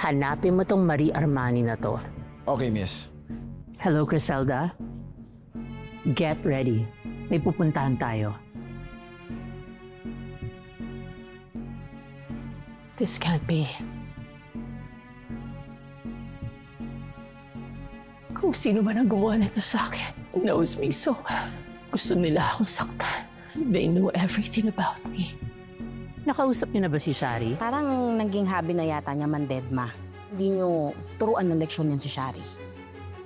Hanapin mo tong Marie Armani na to. Okay, miss. Hello, Criselda. Get ready. May pupuntahan tayo. This can't be. Kung sino man ang gumawa nito sa akin, knows me so. Gusto nila akong saktan. They know everything about me. Nakausap niyo na ba si Shari? Parang naging hobby na yata niya mandedma. Hindi niyo turuan ng leksyon yan si Shari.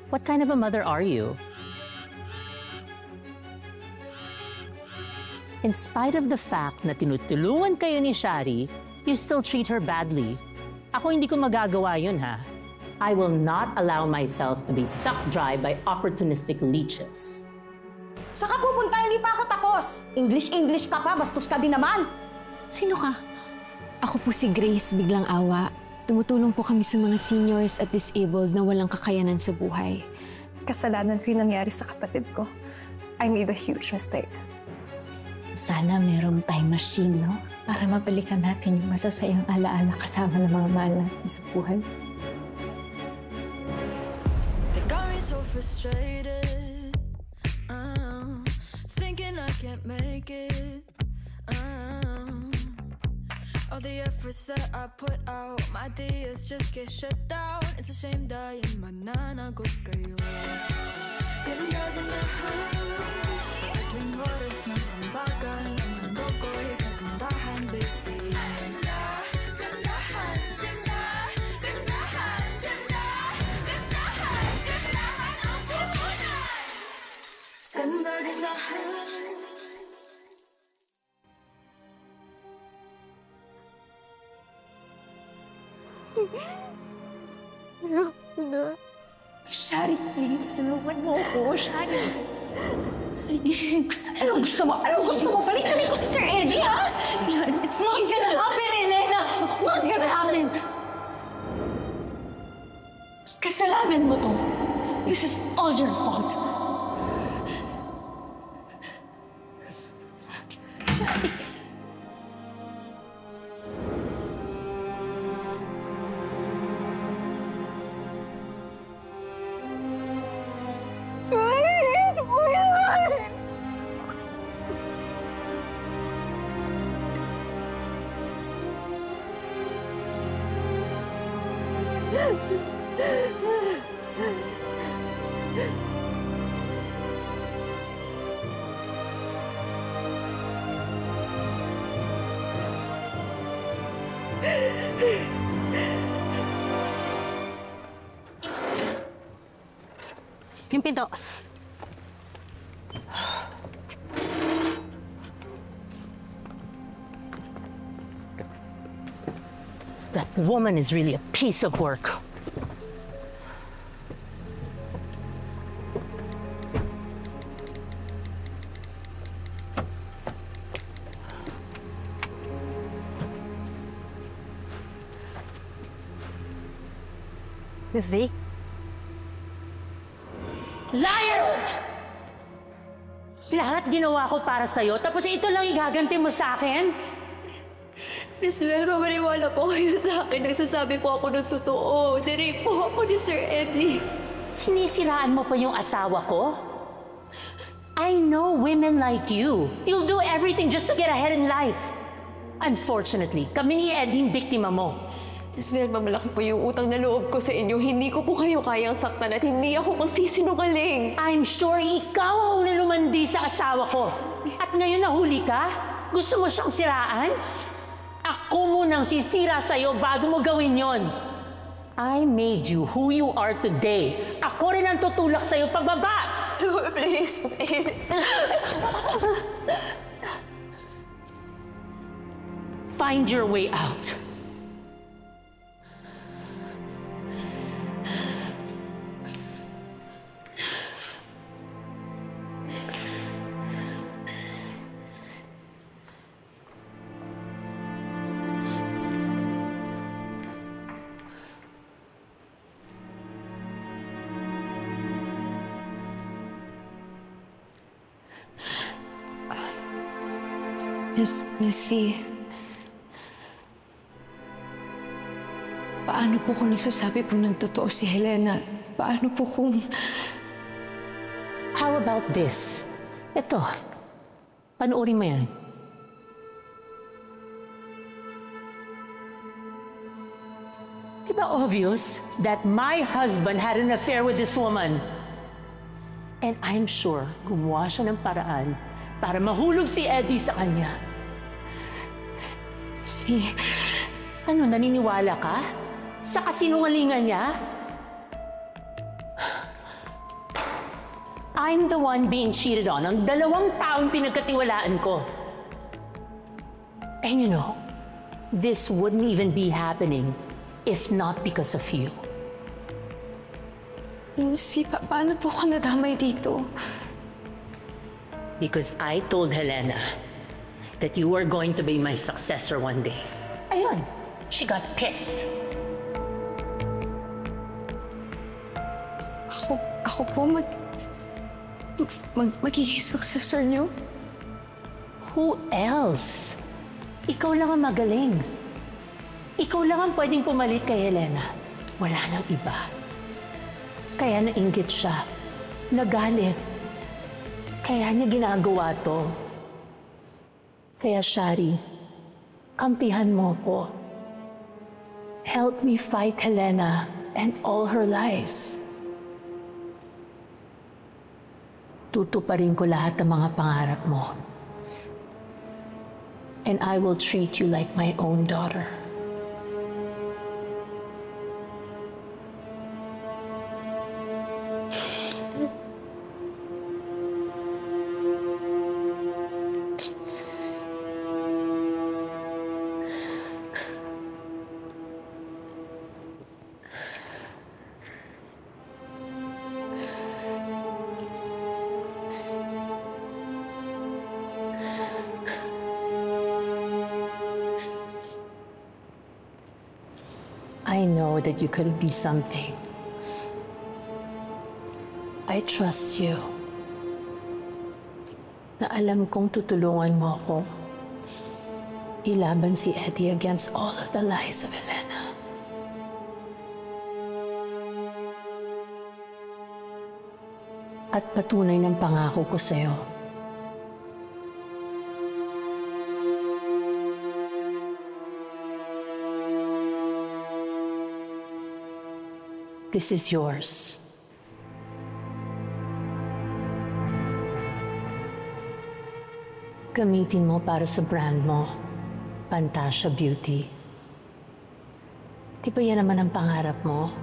What kind of a mother are you? In spite of the fact na tinutulungan kayo ni Shari, you still treat her badly. Ako hindi ko magagawa yun, ha? I will not allow myself to be sucked dry by opportunistic leeches. Saka pupunta, hindi pa ako tapos! English ka pa, bastos ka din naman! Sino ka? Ako po si Grace, biglang awa. Tumutulong po kami sa mga seniors at disabled na walang kakayanan sa buhay. Kasalanan ko yung nangyari sa kapatid ko. I made a huge mistake. Sana merong time machine, no? Para mabalikan natin yung masasayang alaala kasama ng mga mahal natin sa buhay. They got me so frustrated, thinking I can't make it. All the efforts that I put out, my ideas just get shut down. It's a shame dahil mananagot kayo. Ganda na tuwing oras ng ambagan, ang mundo ko'y kagandahan, baby. Gandahan, ang puhunan. Gandahan. Shari, please, tulungan mo ako. Shari. Anong gusto mo? Balikan ko si Sir Eddie, ha? It's not gonna happen, Elena! It's not gonna happen! Kasalanan mo to. This is all your fault. Shari. Yung pinto. That woman is really a piece of work. Miss V? Liar! Lahat ginawa ko para sa'yo, tapos ito lang igaganti mo sa akin? Miss Belle, mamaniwala po kayo sa akin. Nagsasabi po ako ng totoo. Nirape po ako ni Sir Eddie. Sinisiraan mo pa yung asawa ko? I know women like you. You'll do everything just to get ahead in life. Unfortunately, kami ni Eddie yung biktima mo. Miss Belle, mamalaki po yung utang na loob ko sa inyo. Hindi ko po kayo kayang saktan at hindi ako magsisinungaling. I'm sure ikaw ang nilumandi sa asawa ko. At ngayon nahuli ka? Gusto mo siyang siraan? Ako munang sisira sa'yo bago mo gawin yon. I made you who you are today. Ako rin ang tutulak sa'yo pagbaba. Please, please. Find your way out. Miss V. Paano po kung nagsasabi po ng totoo si Helena? Paano po kung... How about this? Ito, panoorin mo yan. Diba obvious that my husband had an affair with this woman? And I'm sure gumawa siya ng paraan para mahulog si Eddie sa kanya. Miss V, Ano, naniniwala ka? Sa kasinungalingan niya? I'm the one being cheated on. Ang dalawang taong pinagkatiwalaan ko. And you know, this wouldn't even be happening if not because of you. Miss V, paano po ako nadamay dito? Because I told Helena that you were going to be my successor one day. Ayun, she got pissed. Ako po magiging successor niyo? Who else? Ikaw lang ang magaling. Ikaw lang ang pwedeng pumalit kay Helena. Wala nang iba. Kaya nainggit siya. Nagalit. Kaya niya ginagawa to. Kaya Shari, kampihan mo ko. Help me fight Helena and all her lies. Tutuparin ko lahat ng mga pangarap mo. And I will treat you like my own daughter. I know that you could be something. I trust you. Na alam kong tutulungan mo ako ilaban si Eddie against all of the lies of Helena. At patunay ng pangako ko sa'yo. This is yours. Gamitin mo para sa brand mo, Pantasya Beauty. Di ba yan naman ang pangarap mo?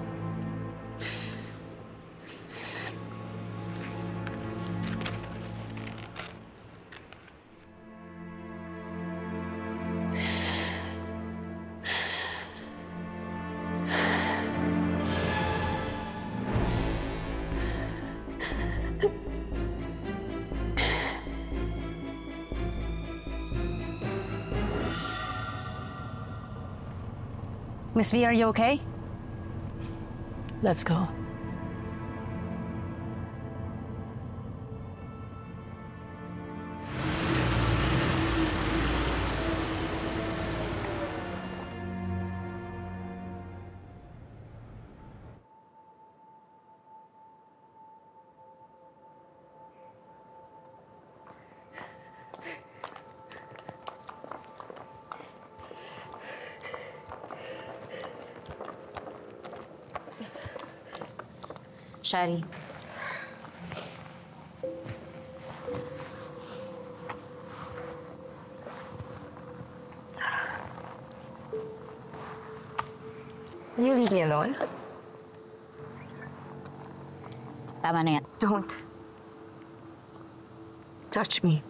Miss V, are you okay? Let's go. Shari. Will you leave me alone? Tama na yan. Don't. Touch me.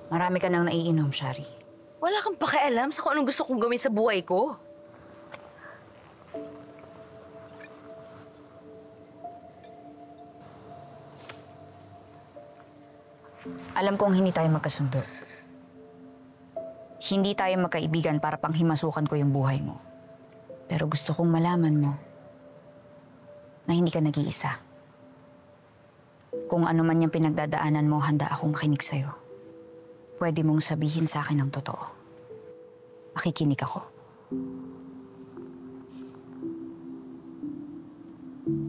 Marami ka nang naiinom, Shari. Wala kang pakialam sa kung anong gusto kong gawin sa buhay ko. Alam kong hindi tayo magkasundo. Hindi tayo magkaibigan para panghimasukan ko yung buhay mo. Pero gusto kong malaman mo na hindi ka nag-iisa. Kung ano man yung pinagdadaanan mo, handa akong makinig sa'yo. Pwede mong sabihin sa akin ang totoo. Makikinig ako. What's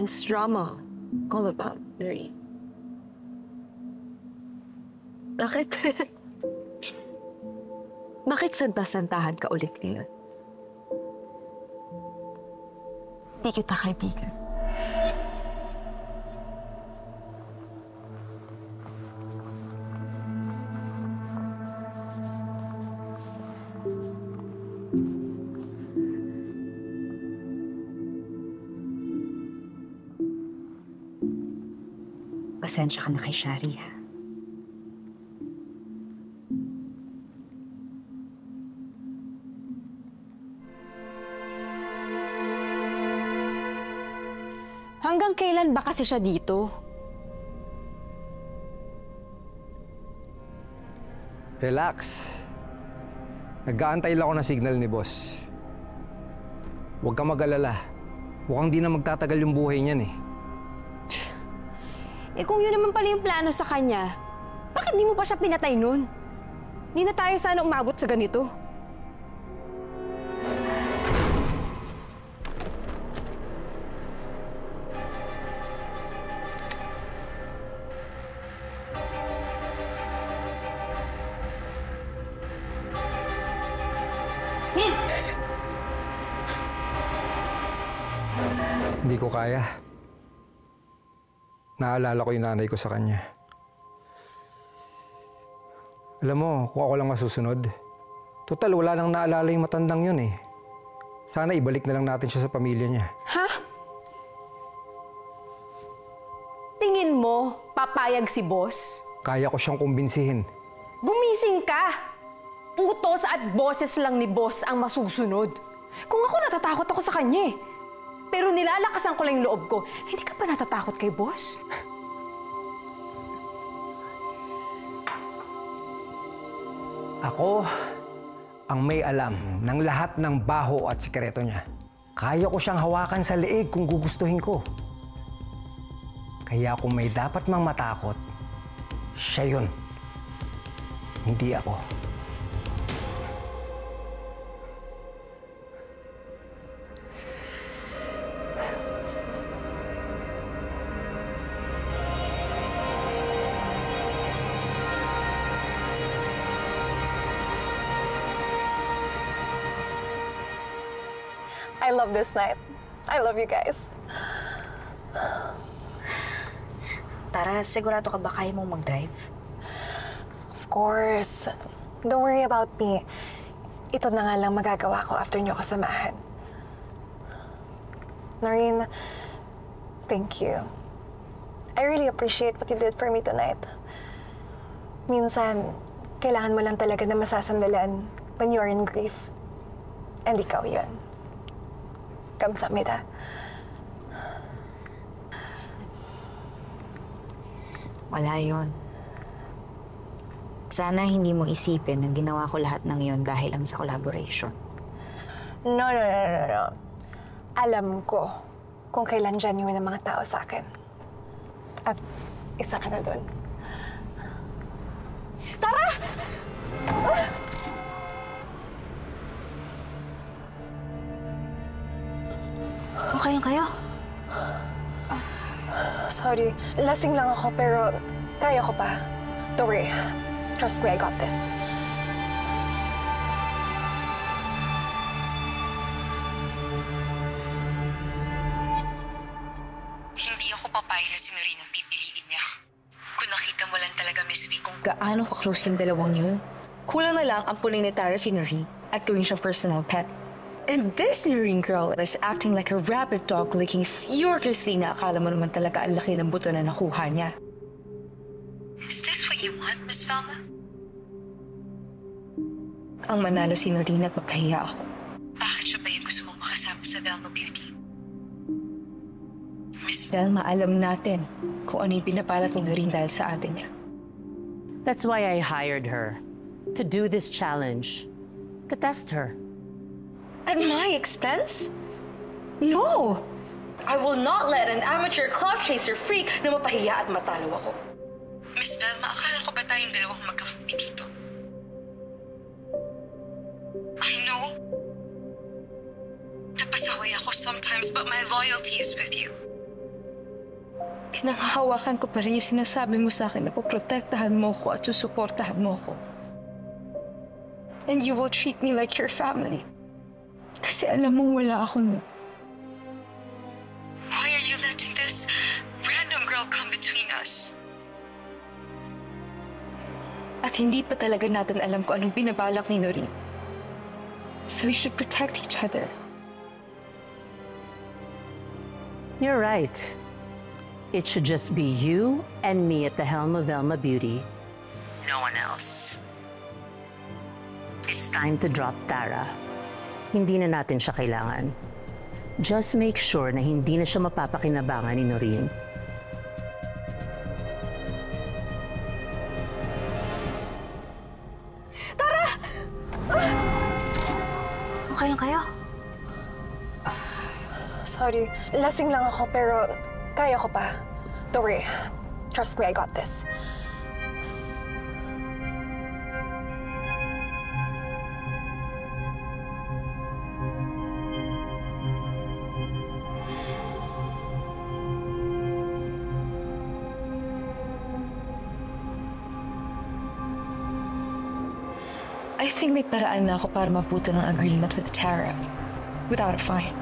this drama all about, Noreen? Bakit? Bakit santa-santahan ka ulit ngayon? Hindi kita kaibigan. Pasensya ka na kay Shari, ha? Hanggang kailan ba kasi siya dito? Relax. Nag-aantay lang ako ng signal ni boss. Huwag kang mag-alala. Mukhang di na magtatagal yung buhay niyan eh. Eh kung yun naman pala yung plano sa kanya, bakit di mo pa siya pinatay nun? Di na tayo sana umabot sa ganito. Hindi ko kaya. Naalala ko yung nanay ko sa kanya. Alam mo, kung ako lang masusunod, total wala nang naalala yung matandang yun eh. Sana ibalik na lang natin siya sa pamilya niya. Ha? Tingin mo, papayag si boss? Kaya ko siyang kumbinsihin. Gumising ka! Utos at boses lang ni boss ang masusunod. Kung ako natatakot ako sa kanya eh. Pero nilalakasan ko lang yung loob ko. Hindi ka ba natatakot kay boss? Ako ang may alam ng lahat ng baho at sikreto niya. Kaya ko siyang hawakan sa leeg kung gugustuhin ko. Kaya kung may dapat mang matakot, siya yun. Hindi ako. I love this night. I love you guys. Tara, sigurado ka ba kaya mong mag-drive? Of course. Don't worry about me. Ito na nga lang magagawa ko after niyo ako samahan. Noreen, thank you. I really appreciate what you did for me tonight. Minsan, kailangan mo lang talaga na masasandalan when you are in grief. And ikaw yun. Kamsahamnida. Wala yun. Sana hindi mo isipin na ginawa ko lahat ng yon dahil lang sa collaboration. No. Alam ko kung kailan genuine ang mga tao sa akin. At isa ka na dun. Tara! Okay lang kayo? Sorry, lasing lang ako pero kaya ko pa. Don't worry. Trust me, I got this. Hindi ako papayag na si Noreen ang pipiliin niya. Kung nakita mo lang talaga, Miss V, kung gaano ka-close yung dalawang yun, kulang na lang ang punin ni Tara si Noreen at gawin siyang personal pet. And this Noreen girl is acting like a rabid dog licking furiously na akala mo naman talaga ang laki ng buto na nakuha niya. Is this what you want, Miss Velma? Ang manalo si Noreen at magkahiya ako. Bakit siya ba yung gusto mong makasama sa Velma Beauty? Miss Velma, alam natin kung ano yung pinapalat ni Noreen dahil sa atin niya. That's why I hired her. To do this challenge. To test her. At my expense? No! I will not let an amateur clout chaser freak na mapahiya at matalo ako. Miss Velma, akala ko ba tayong dalawang magka-fupi dito? I know. Napasaway ako sometimes, but my loyalty is with you. Pinanghahawakan ko pa rin yung sinasabi mo sa akin na poprotektahan mo ko at susuportahan mo ko. And you will treat me like your family. Kasi alam mong wala ako nun. Why are you letting this random girl come between us? At hindi pa talaga natin alam kung anong binabalak ni Noreen. So we should protect each other. You're right. It should just be you and me at the helm of Velma Beauty. No one else. It's time to drop Tara. Hindi na natin siya kailangan. Just make sure na hindi na siya mapapakinabangan ni Noreen. Okay lang kayo? Sorry, lasing lang ako pero kaya ko pa. Don't worry. Trust me, I got this. I think may paraan na ako para maputo ng agreement with Tara without a fine.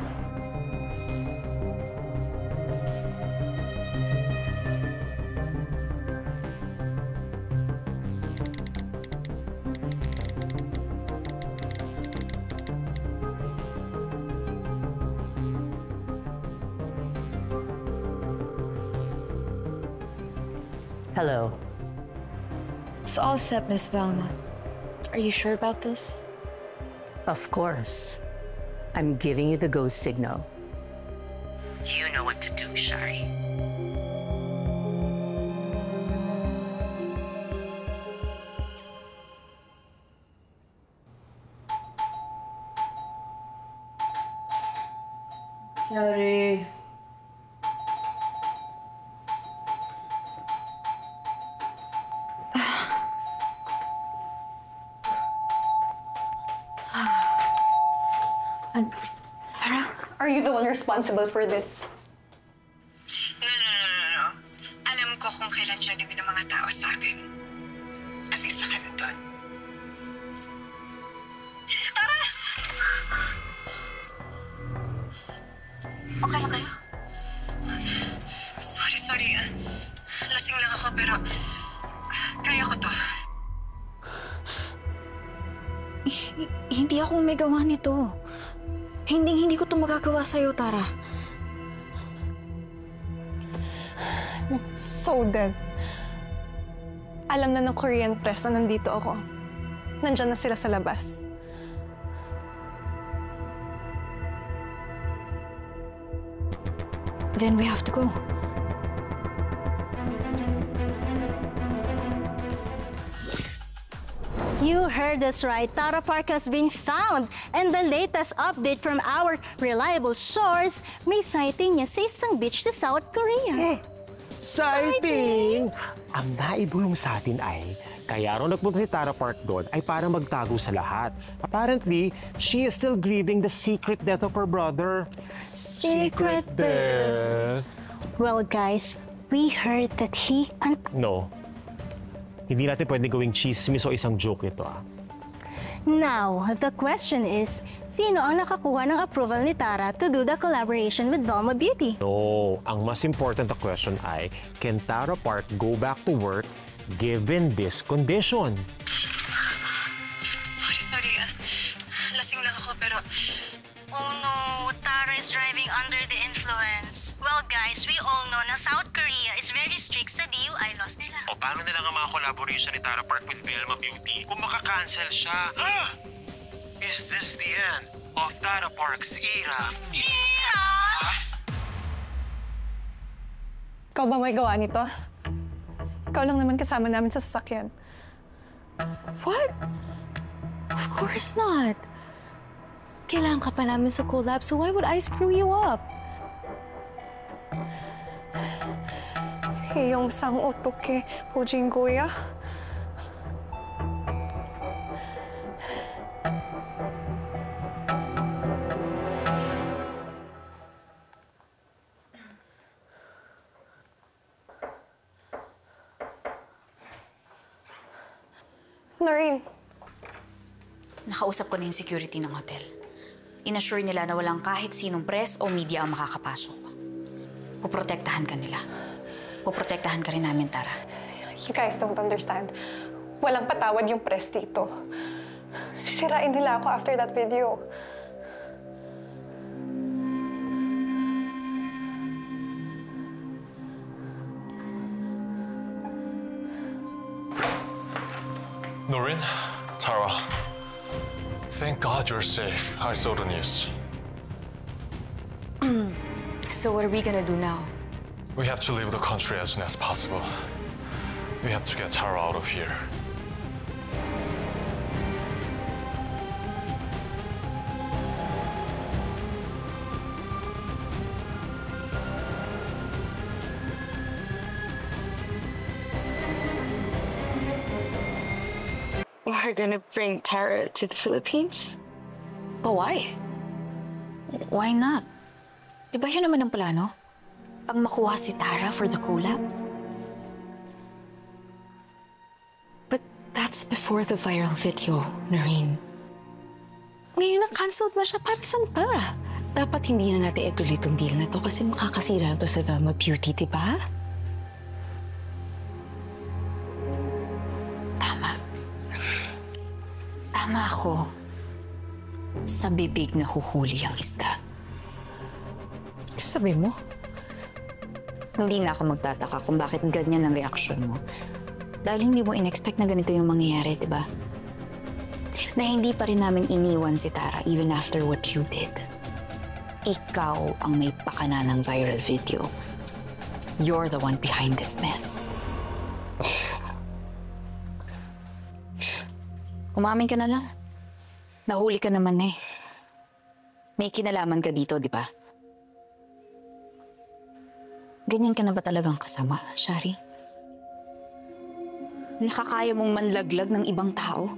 Hello. It's all set, Miss Velma. Are you sure about this? Of course. I'm giving you the go signal. You know what to do, Shari. Shari. Are you the one responsible for this? No. Alam ko kung kailan genuine ang mga tao sa akin. At isa ka na doon. Tara! Okay lang kayo? Sorry. Lasing lang ako pero kaya ko to. Hindi ako may gawa nito. Hindi ko ito magagawa sa'yo, Tara. So dead. Alam na ng Korean press na nandito ako. Nandyan na sila sa labas. Then we have to go. You heard us right. Tara Park has been found. And the latest update from our reliable source, may sighting niya sa isang beach sa South Korea. Sighting! Ang naibulong sa atin ay, kaya raw nagpunta si Tara Park doon ay para magtago sa lahat. Apparently, she is still grieving the secret death of her brother. Secret death? Well, guys, we heard that he... No. Hindi natin pwede gawing chismis o isang joke ito, ah. Now, the question is, sino ang nakakuha ng approval ni Tara to do the collaboration with Velma Beauty? No. Ang mas important na question ay, can Tara Park go back to work given this condition? Sorry. Lasing lang ako pero... Oh no, Tara is driving under the influence. Well guys, we all know na South Korea is very strict sa DUI laws nila. O paano nila nga mga collaboration ni Tara Park with Velma Beauty kung makakancel siya? Is this the end of Tara Park's era? Ikaw ba may gawa nito? Ikaw lang naman kasama namin sa sasakyan. What? Of course not. Kailangan ka pa namin sa collab, so why would I screw you up? iyong sang-utok Pujing Kuya. Noreen. Nakausap ko na yung security ng hotel. Inassure nila na walang kahit sinong press o media ang makakapasok. Puprotektahan ka nila. Puprotektahan ka rin namin, Tara. You guys don't understand. Walang patawad yung press dito. Sisirain nila ako after that video. Noreen, Tara, thank God you're safe. I saw the news. So what are we gonna do now? We have to leave the country as soon as possible. We have to get Tara out of here. We're gonna bring Tara to the Philippines? But why? Why not? Di ba yun naman ang plano? Pang makuha si Tara for the collab? But that's before the viral video, Noreen. Ngayon na-cancelled na siya. Para saan pa? Dapat hindi na natin ituloy itong deal na to kasi makakasira na to sa Velma Beauty, di ba? Tama ako. Sa bibig na huhuli ang isda. Sabi mo? Hindi na ako magtataka kung bakit ganyan ang reaksyon mo. Dahil hindi mo in-expect na ganito yung mangyayari, di ba? Na hindi pa rin namin iniwan si Tara even after what you did. Ikaw ang may pakana ng viral video. You're the one behind this mess. Umamin ka na lang. Nahuli ka naman eh. May kinalaman ka dito, di ba? Ganyan ka na ba talagang kasama, Shari? Nakakaya mong manlaglag ng ibang tao?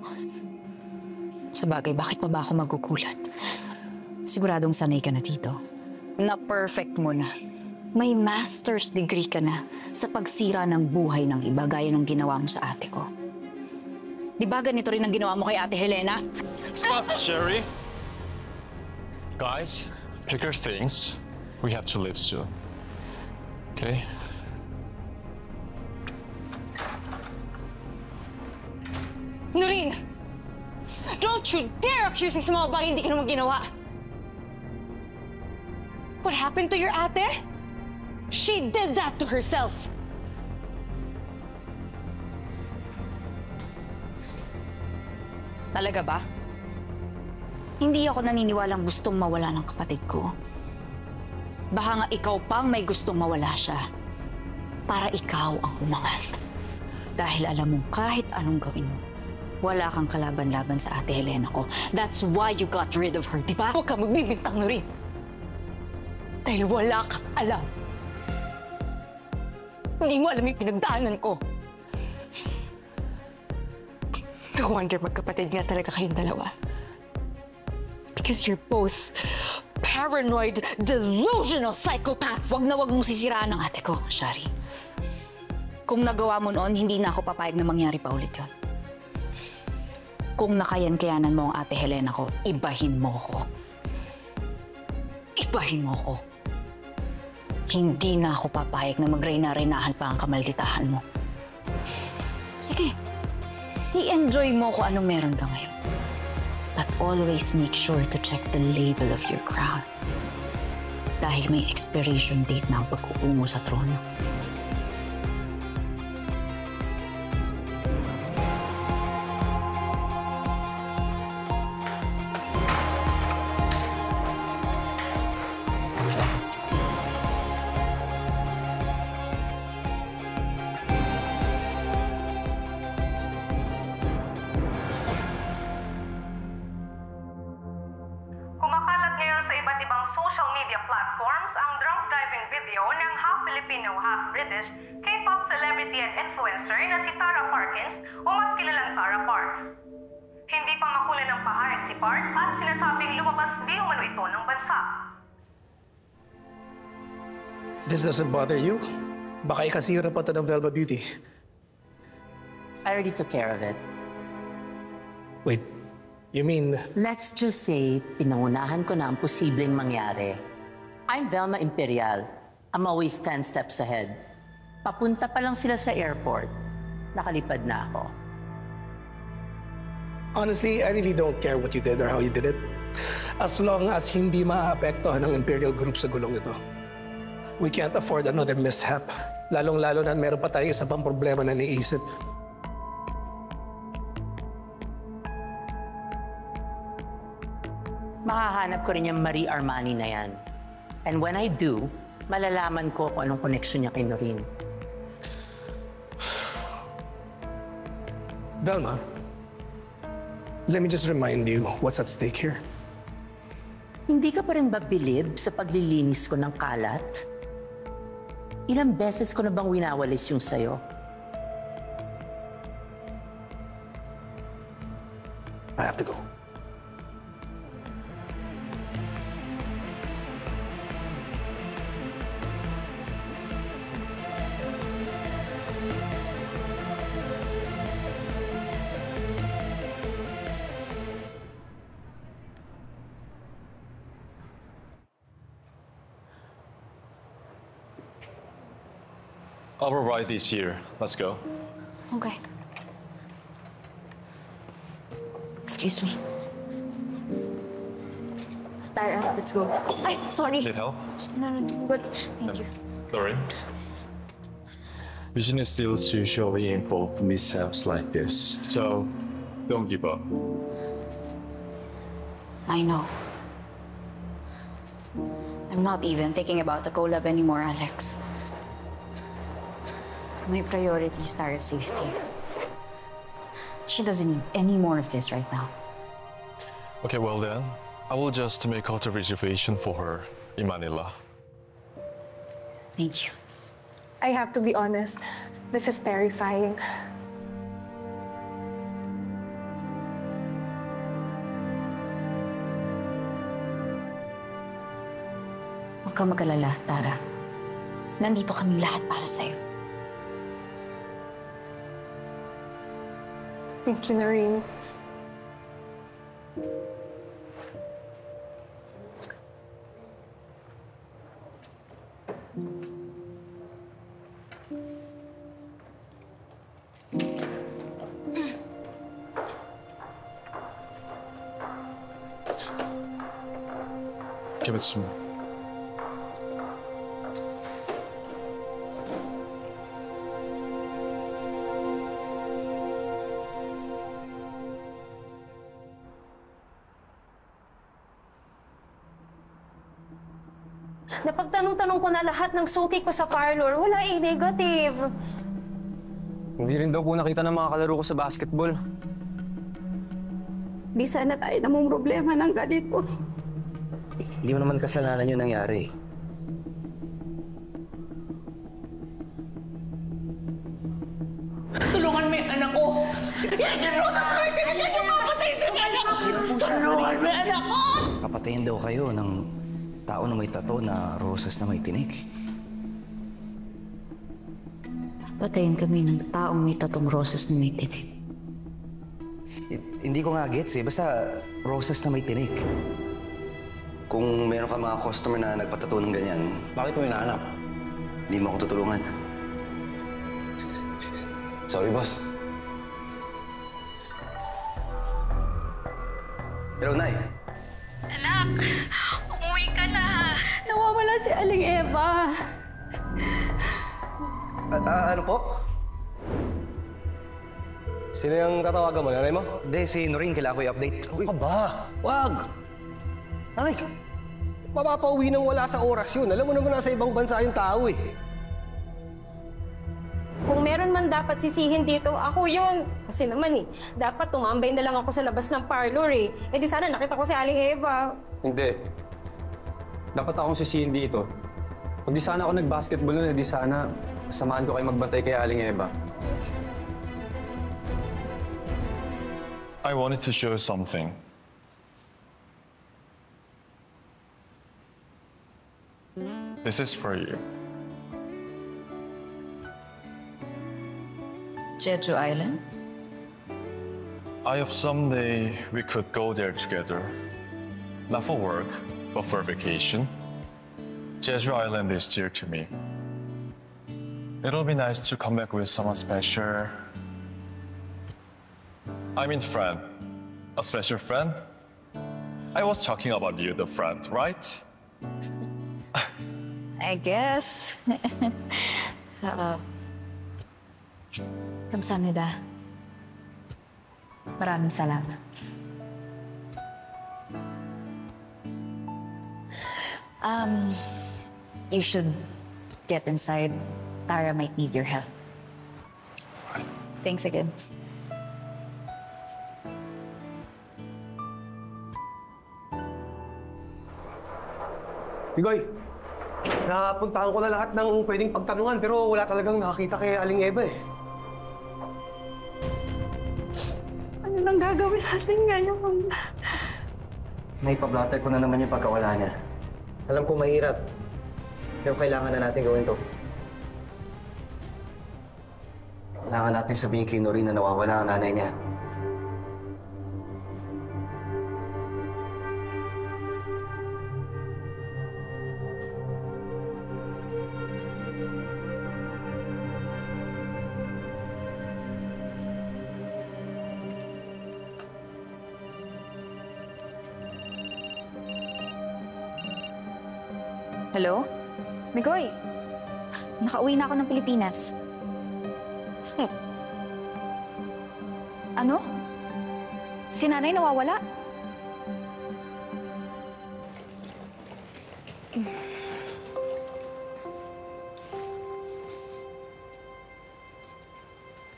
Sabagay, bakit pa ba ako magugulat? Siguradong sanay ka na dito. Na perfect mo na. May master's degree ka na sa pagsira ng buhay ng iba gaya ng ginawa mo sa ate ko. Di ba ganito rin ang ginawa mo kay Ate Helena? Stop, Sherry! Guys, pick your things. We have to leave soon. Okay? Noreen! Don't you dare accuse me sa mga bagay hindi ka naman ginawa! What happened to your ate? She did that to herself! Talaga ba? Hindi ako naniniwalang gustong mawala ng kapatid ko. Baka nga ikaw pang may gustong mawala siya. Para ikaw ang umangat. Dahil alam mong kahit anong gawin mo, wala kang kalaban-laban sa Ate Helena ko. That's why you got rid of her, di ba? Huwag ka magbibintang, Noreen. Dahil wala kang alam. Hindi mo alam yung pinagdaanan ko. No wonder magkapatid nga talaga kayong dalawa. Because you're both paranoid, delusional psychopaths. Wag na wag mong sisiraan ang ate ko, Shari. Kung nagawa mo noon, hindi na ako papayag na mangyari pa ulit yun. Kung nakayan-kayanan mo ang Ate Helena ko, ibahin mo ko. Ibahin mo ko. Hindi na ako papayag na magreyna-reynahan pa ang kamalditahan mo. Sige. I-enjoy mo kung anong meron ka ngayon. But always make sure to check the label of your crown. Dahil may expiration date na ang pag-upo mo sa trono. Kumakalat ngayon sa iba't ibang social media platforms ang drunk driving video ng half Filipino, half commissioner na si Tara Parkins o mas kilalang Tara Park. Hindi pa makunan ng pahayag si Park at sinasabing lumabas di umano ito ng bansa. This doesn't bother you? Baka ikasira pa ito ng Velma Beauty. I already took care of it. Wait, you mean... Let's just say, pinangunahan ko na ang posibleng mangyari. I'm Velma Imperial. I'm always 10 steps ahead. Papunta pa lang sila sa airport. Nakalipad na ako. Honestly, I really don't care what you did or how you did it. As long as hindi maaapektuhan ng Imperial Group sa gulong ito. We can't afford another mishap. Lalong-lalo na meron pa tayo isa pang problema na naisip. Mahahanap ko rin yung Marie Armani na yan. And when I do, malalaman ko kung anong connection niya kay Noreen. Velma, let me just remind you what's at stake here. Hindi ka pa rin ba bilib sa paglilinis ko ng kalat? Ilang beses ko na bang winawalis yung sayo? I have to go. I'll provide these here. Let's go. Okay. Excuse me. Tara, let's go. Ay, sorry. Need help? No, good. Thank you. Sorry. Business deals usually involve mishaps like this, so don't give up. I know. I'm not even thinking about the collab anymore, Alex. My priority is Tara's safety. She doesn't need any more of this right now. Okay, well then, I will just make out a reservation for her in Manila. Thank you. I have to be honest. This is terrifying. Huwag kang mag-alala, Tara. Nandito kami lahat para sa'yo. Thank you, Noreen. Give it to me. Napagtanong-tanong ko na lahat ng suki ko sa parlor. Wala negative. Hindi rin daw po nakita ng mga kalaro ko sa basketball. Di sana tayo namang problema ng ganito. Hindi mo naman kasalanan yung nangyari. Tulungan mo yung anak ko! Tulungan mo yung anak ko! Papatayin daw kayo ng tao na may tato na rosas na may tinik. Patayin kami ng taong may tatong rosas na may tinik. Hindi ko nga gets eh. Basta rosas na may tinik. Kung meron ka mga customer na nagpatato ng ganyan, bakit mo hinahanap? Hindi mo ako tutulungan. Sorry, boss. Hello, Nay. Anak, umuwi ka na. Nawawala si Aling Eva. Ano po? Sino yung tatawagan mo? Nanay mo? Hindi, si Noreen. Kailangan ko i-update. Aba, wag! Nanay, mapapauwi nang wala sa oras yun. Alam mo naman nasa ibang bansa yung tao eh. Kung meron man dapat sisihin dito, ako yun. Kasi naman dapat tumambay na lang ako sa labas ng parlor eh. Eh di sana nakita ko si Aling Eva. Hindi. Dapat akong sisihin dito. Kung di sana ako nag-basketball nun, di sana samahan ko kayo magbantay kay Aling Eva. I wanted to show you something. This is for you. Jeju Island? I hope someday we could go there together. Not for work, but for vacation. Jeju Island is dear to me. It'll be nice to come back with someone special. I mean friend. A special friend? I was talking about you, the friend, right? I guess. Kamsahamnida. Maraming salamat. You should get inside. Tara might need your help. Thanks again. Bigoy, napuntahan ko na lahat ng pwedeng pagtanungan pero wala talagang nakakita kay Aling Eva eh. Ano nang gagawin natin ngayon? Naipablatter ko na naman yung pagkawala niya. Alam ko mahirap, pero kailangan na natin gawin to. Kailangan natin sabihin kay Noreen na nawawala ang nanay niya. Hello? Migoy, nakauwi na ako ng Pilipinas. Bakit? Ano? Si nanay nawawala?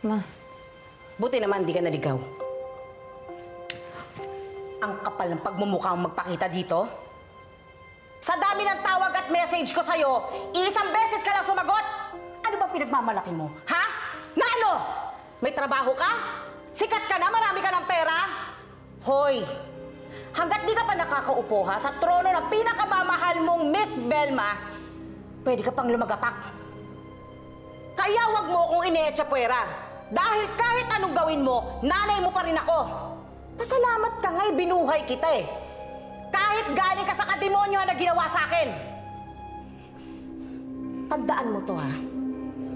Ma. Buti naman di ka naligaw. Ang kapal ng pagmumukha mong magpakita dito. Sa dami ng tawag at message ko sa'yo, isang beses ka lang sumagot. Ano ba pinagmamalaki mo? Ha? Na ano? May trabaho ka? Sikat ka na? Marami ka ng pera? Hoy, hanggat di ka pa nakakaupo ha, sa trono ng pinakamamahal mong Miss Belma, pwede ka pang lumagapak. Kaya wag mo akong ine-etsapuera. Dahil kahit anong gawin mo, nanay mo pa rin ako. Pasalamat ka nga'y binuhay kita eh. Kahit galing ka sa kademonyo na ginawa sa akin. Tandaan mo to ha.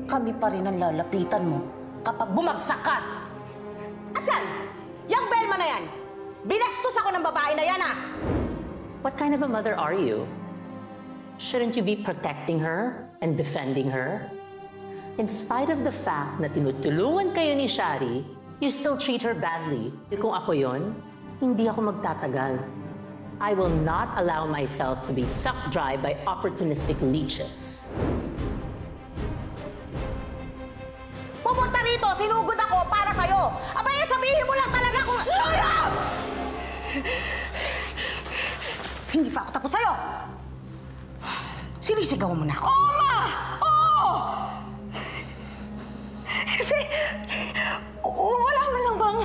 Kami pa rin ang lalapitan mo kapag bumagsak ka. At yan, yung Belma na yan, binastos ako ng babae na yan ha. What kind of a mother are you? Shouldn't you be protecting her and defending her? In spite of the fact na tinutulungan kayo ni Shari, you still treat her badly. Kung ako yon, hindi ako magtatagal. I will not allow myself to be sucked dry by opportunistic leeches. Pumunta rito, sinugod ako para sa'yo. Abay, sabihin mo lang talaga kung... Lola! Hindi pa ako tapos sa'yo. Sinisigaw mo na ako. Oo, Ma! Oo! Kasi, wala man lang bang...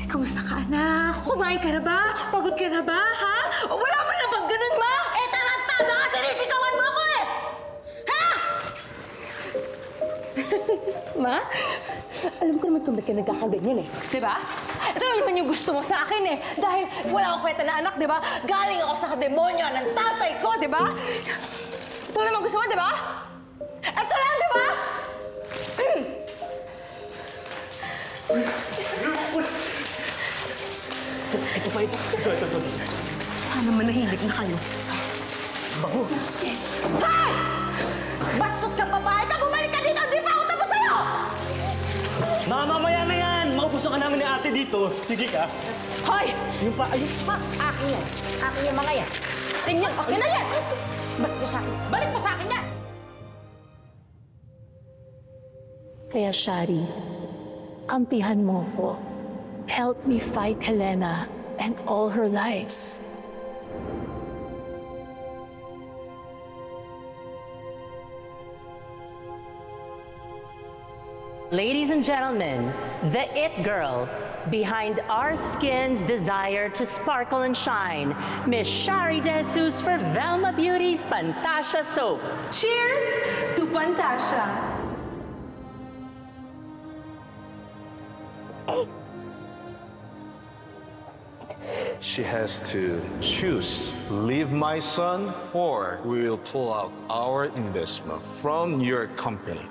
Kamusta ka, anak? Kumain ka na ba? Pagod ka na ba, ha? Wala man lang bang ganun, Ma? Eh, tarantado ka! Sinisigawan mo ako eh! Ha? Ma, alam ko naman kung ba't ka nagkakaganyan eh. Diba? Ito naman yung gusto mo sa akin eh. Dahil wala akong kwenta na anak, diba? Galing ako sa demonyo ng tatay ko, diba? Ito naman gusto mo, diba? Ito lang, diba? Ito pa ito. Ito. Sana manahimik na kayo. Bago. Hay! Bastos ka babae ka! Bumalik ka dito! Hindi pa ako tapos sa'yo! Mamamaya na yan! Maupusan ka namin ni ate dito. Sige ka. Hoy! Yung pa, ayun. Ma, akin yan. Akin yung mga yan. Tingnan, okay na yan! Balik mo sa akin. Balik mo sa akin yan! Kaya Shari, kampihan mo ko. Help me fight Helena and all her lies. Ladies and gentlemen, the It Girl, behind our skin's desire to sparkle and shine, Miss Shari De Jesus for Velma Beauty's Pantasya Soap. Cheers to Pantasya! She has to choose, leave my son, or we will pull out our investment from your company.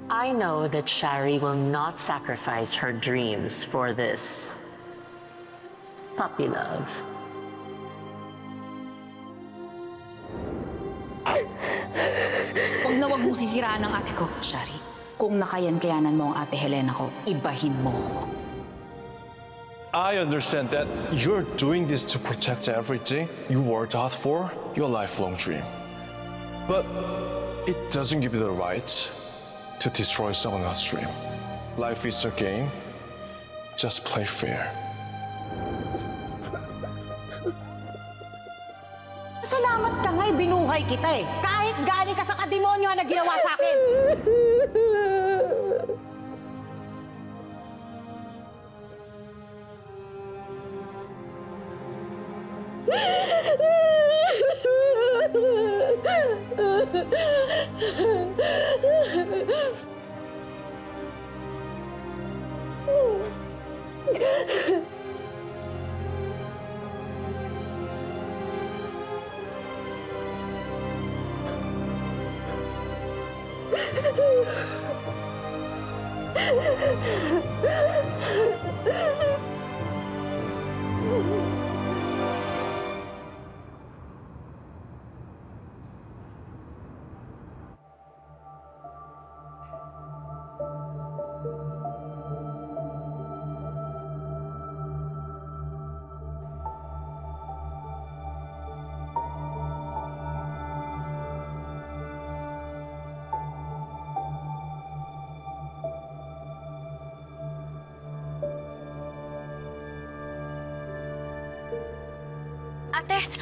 I know that Shari will not sacrifice her dreams for this puppy love. Huwag mong sisiraan ang ate ko, Shari. Kung nakayan-kayanan mo ang ate Helena ko, ibahin mo ko. I understand that you're doing this to protect everything you worked hard for, your lifelong dream. But it doesn't give you the right to destroy someone else's dream. Life is a game. Just play fair. Salamat ka nga, binuhay kita eh. Kahit galing ka sa kademonyo na ginawa sa akin.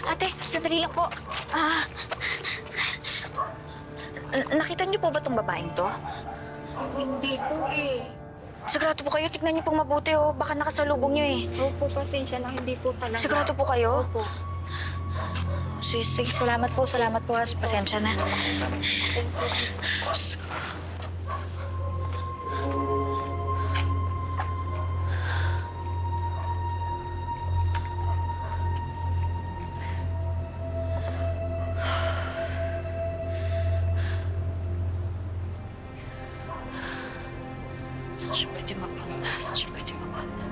Ate, sandali lang po. Nakita niyo po ba tong babaeng to? Hindi po eh. Sigurado po kayo, tignan niyo pong mabuti o baka nakasalubong niyo eh. Opo, pasensya na, hindi po talaga. Sigurado po kayo? Opo. Sige, salamat po, pasensya na. Saan siya pwede magpunta?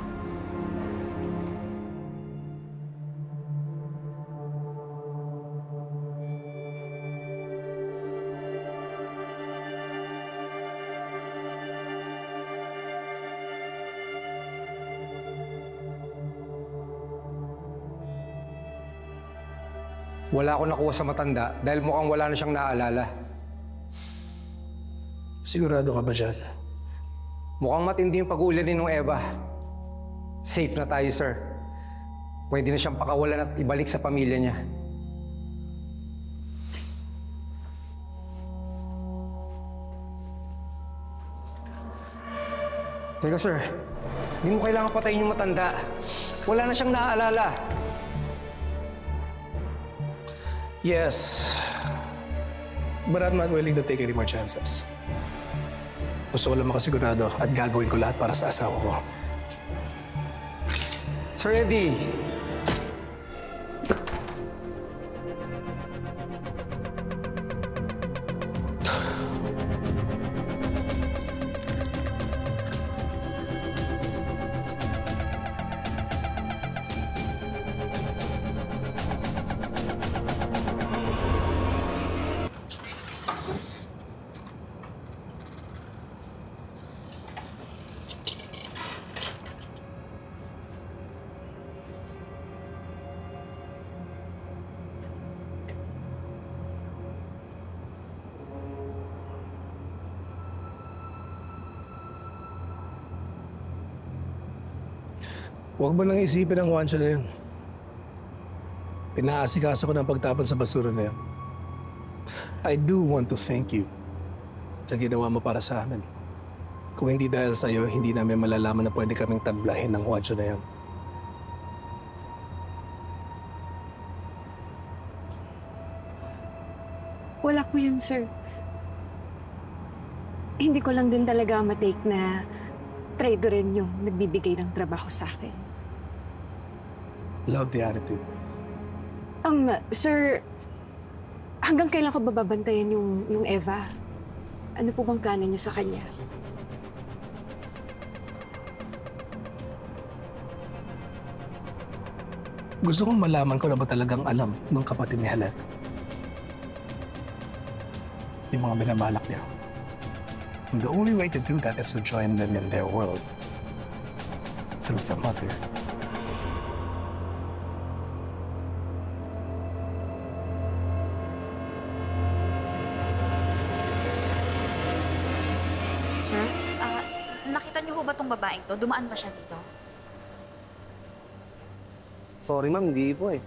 Wala akong nakuha sa matanda dahil mukhang wala na siyang naaalala. Sigurado ka ba dyan? Mukhang matindi yung pag-uulanin ng Eva. Safe na tayo, sir. Pwede na siyang pakawalan at ibalik sa pamilya niya. Teka, sir. Hindi mo kailangan patayin yung matanda. Wala na siyang naaalala. Yes. But I'm not willing to take any more chances. Gusto ko lang makasigurado at gagawin ko lahat para sa asawa ko. Sir Eddie! Huwag mo nang isipin ang Juancho na yun. Pinaasikaso ko ng pagtapon sa basura na yun. I do want to thank you sa ginawa mo para sa amin. Kung hindi dahil sa'yo, hindi namin malalaman na pwede kaming tablahin ng Juancho na yan. Wala po yun, sir. Hindi ko lang din talaga matake na traitor rin yung nagbibigay ng trabaho sa akin. Love the attitude. Sir, hanggang kailan ko bababantayan yung Eva? Ano po bang plano niyo sa kanya? Gusto kong malaman ko na ba talagang alam ng kapatid ni Helen yung mga binabalak niya. And the only way to do that is to join them in their world through the mother. Sir? Nakita niyo ho ba tong babaeng to? Dumaan ba siya dito? Sorry ma'am, hindi po eh.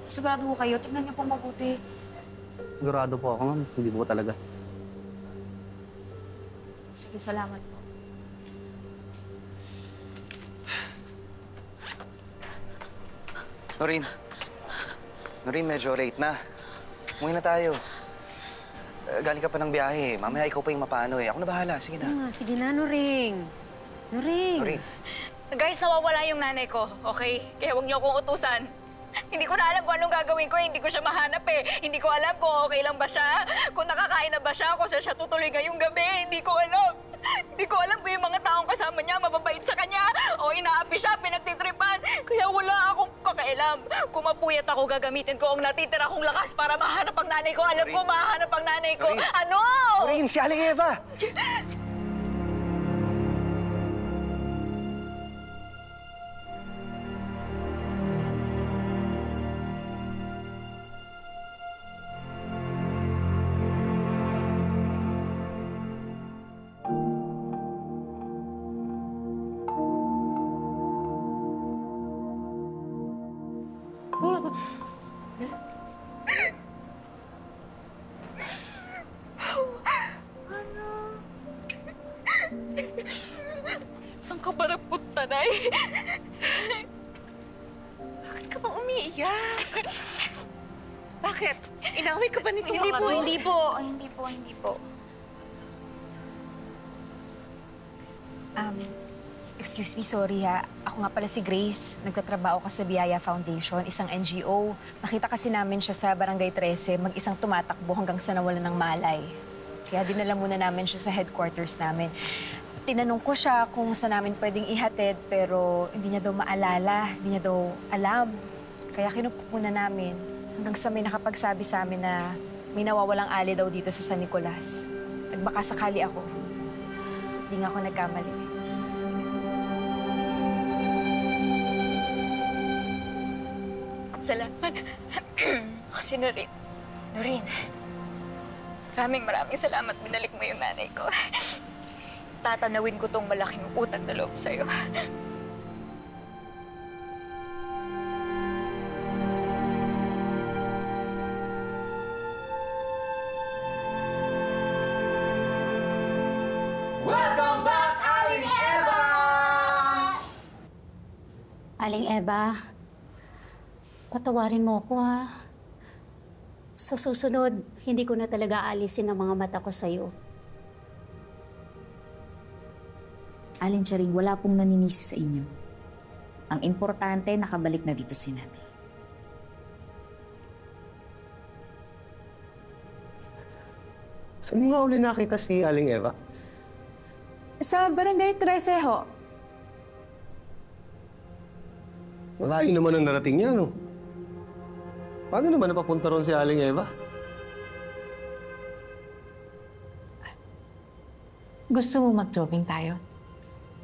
Sigurado ho kayo. Tingnan niyo pong mabuti. Sigurado po ako ma'am, hindi po talaga. Sige, salamat po. Noreen. Noreen, medyo late na. Umuwi na tayo. Galing ka pa ng biyahe. Mamaya ikaw pa yung mapano eh. Ako na bahala. Sige na. Sige na, Noring. Noreen. Guys, nawawala yung nanay ko, okay? Kaya huwag niyo akong utusan. Hindi ko na alam kung anong gagawin ko. Hindi ko siya mahanap eh. Hindi ko alam kung okay lang ba siya. Kung nakakain na ba siya. Kung saan siya tutuloy ngayong gabi. Hindi ko alam. Hindi ko alam kung yung mga taong kasama niya mababait sa kanya. O inaapi siya, pinagtitripan. Kaya wala akong pakialam. Kung mapuyat ako, gagamitin ko ang natitira kong lakas para mahanap ang nanay ko. Alam ko, mahanap ang nanay ko. Noreen. Ano? Noreen, si Aling Eva! Saan ka ba nagpunta, Nay? Bakit ka ba umiiyak? Bakit? Inaway ka ba ni Hindi po, hindi po. Hindi po, hindi po. Excuse me, sorry ha. Ako nga pala si Grace. Nagtatrabaho ka sa Biyaya Foundation, isang NGO. Nakita kasi namin siya sa Barangay 13, mag-isang tumatakbo hanggang sa nawalan ng malay. Kaya dinala muna namin siya sa headquarters namin. Tinanong ko siya kung saan namin pwedeng ihatid, pero hindi niya daw maalala, hindi niya daw alam. Kaya kinukup muna namin hanggang sa may nakapagsabi sa amin na may nawawalang ali daw dito sa San Nicolas. Nagbaka sakali ako. Hindi nga ako nagkamali. Salamat. Kasi Noreen. Noreen. Maraming salamat. Binalik mo yung nanay ko. Tatanawin ko tong malaking utang na loob sa'yo. Welcome back, Aling Eva! Aling Eva, patawarin mo ako ha. Sa susunod, hindi ko na talaga alisin ang mga mata ko sa'yo. Aling Charing, wala pong naninisi sa inyo. Ang importante, nakabalik na dito si nanay. Saan mo nga uli nakita si Aling Eva? Sa Barangay 13 ho. Malayo naman ang narating niya, no? Paano naman napapunta ron si Aling Eva? Gusto mo mag-jogging tayo?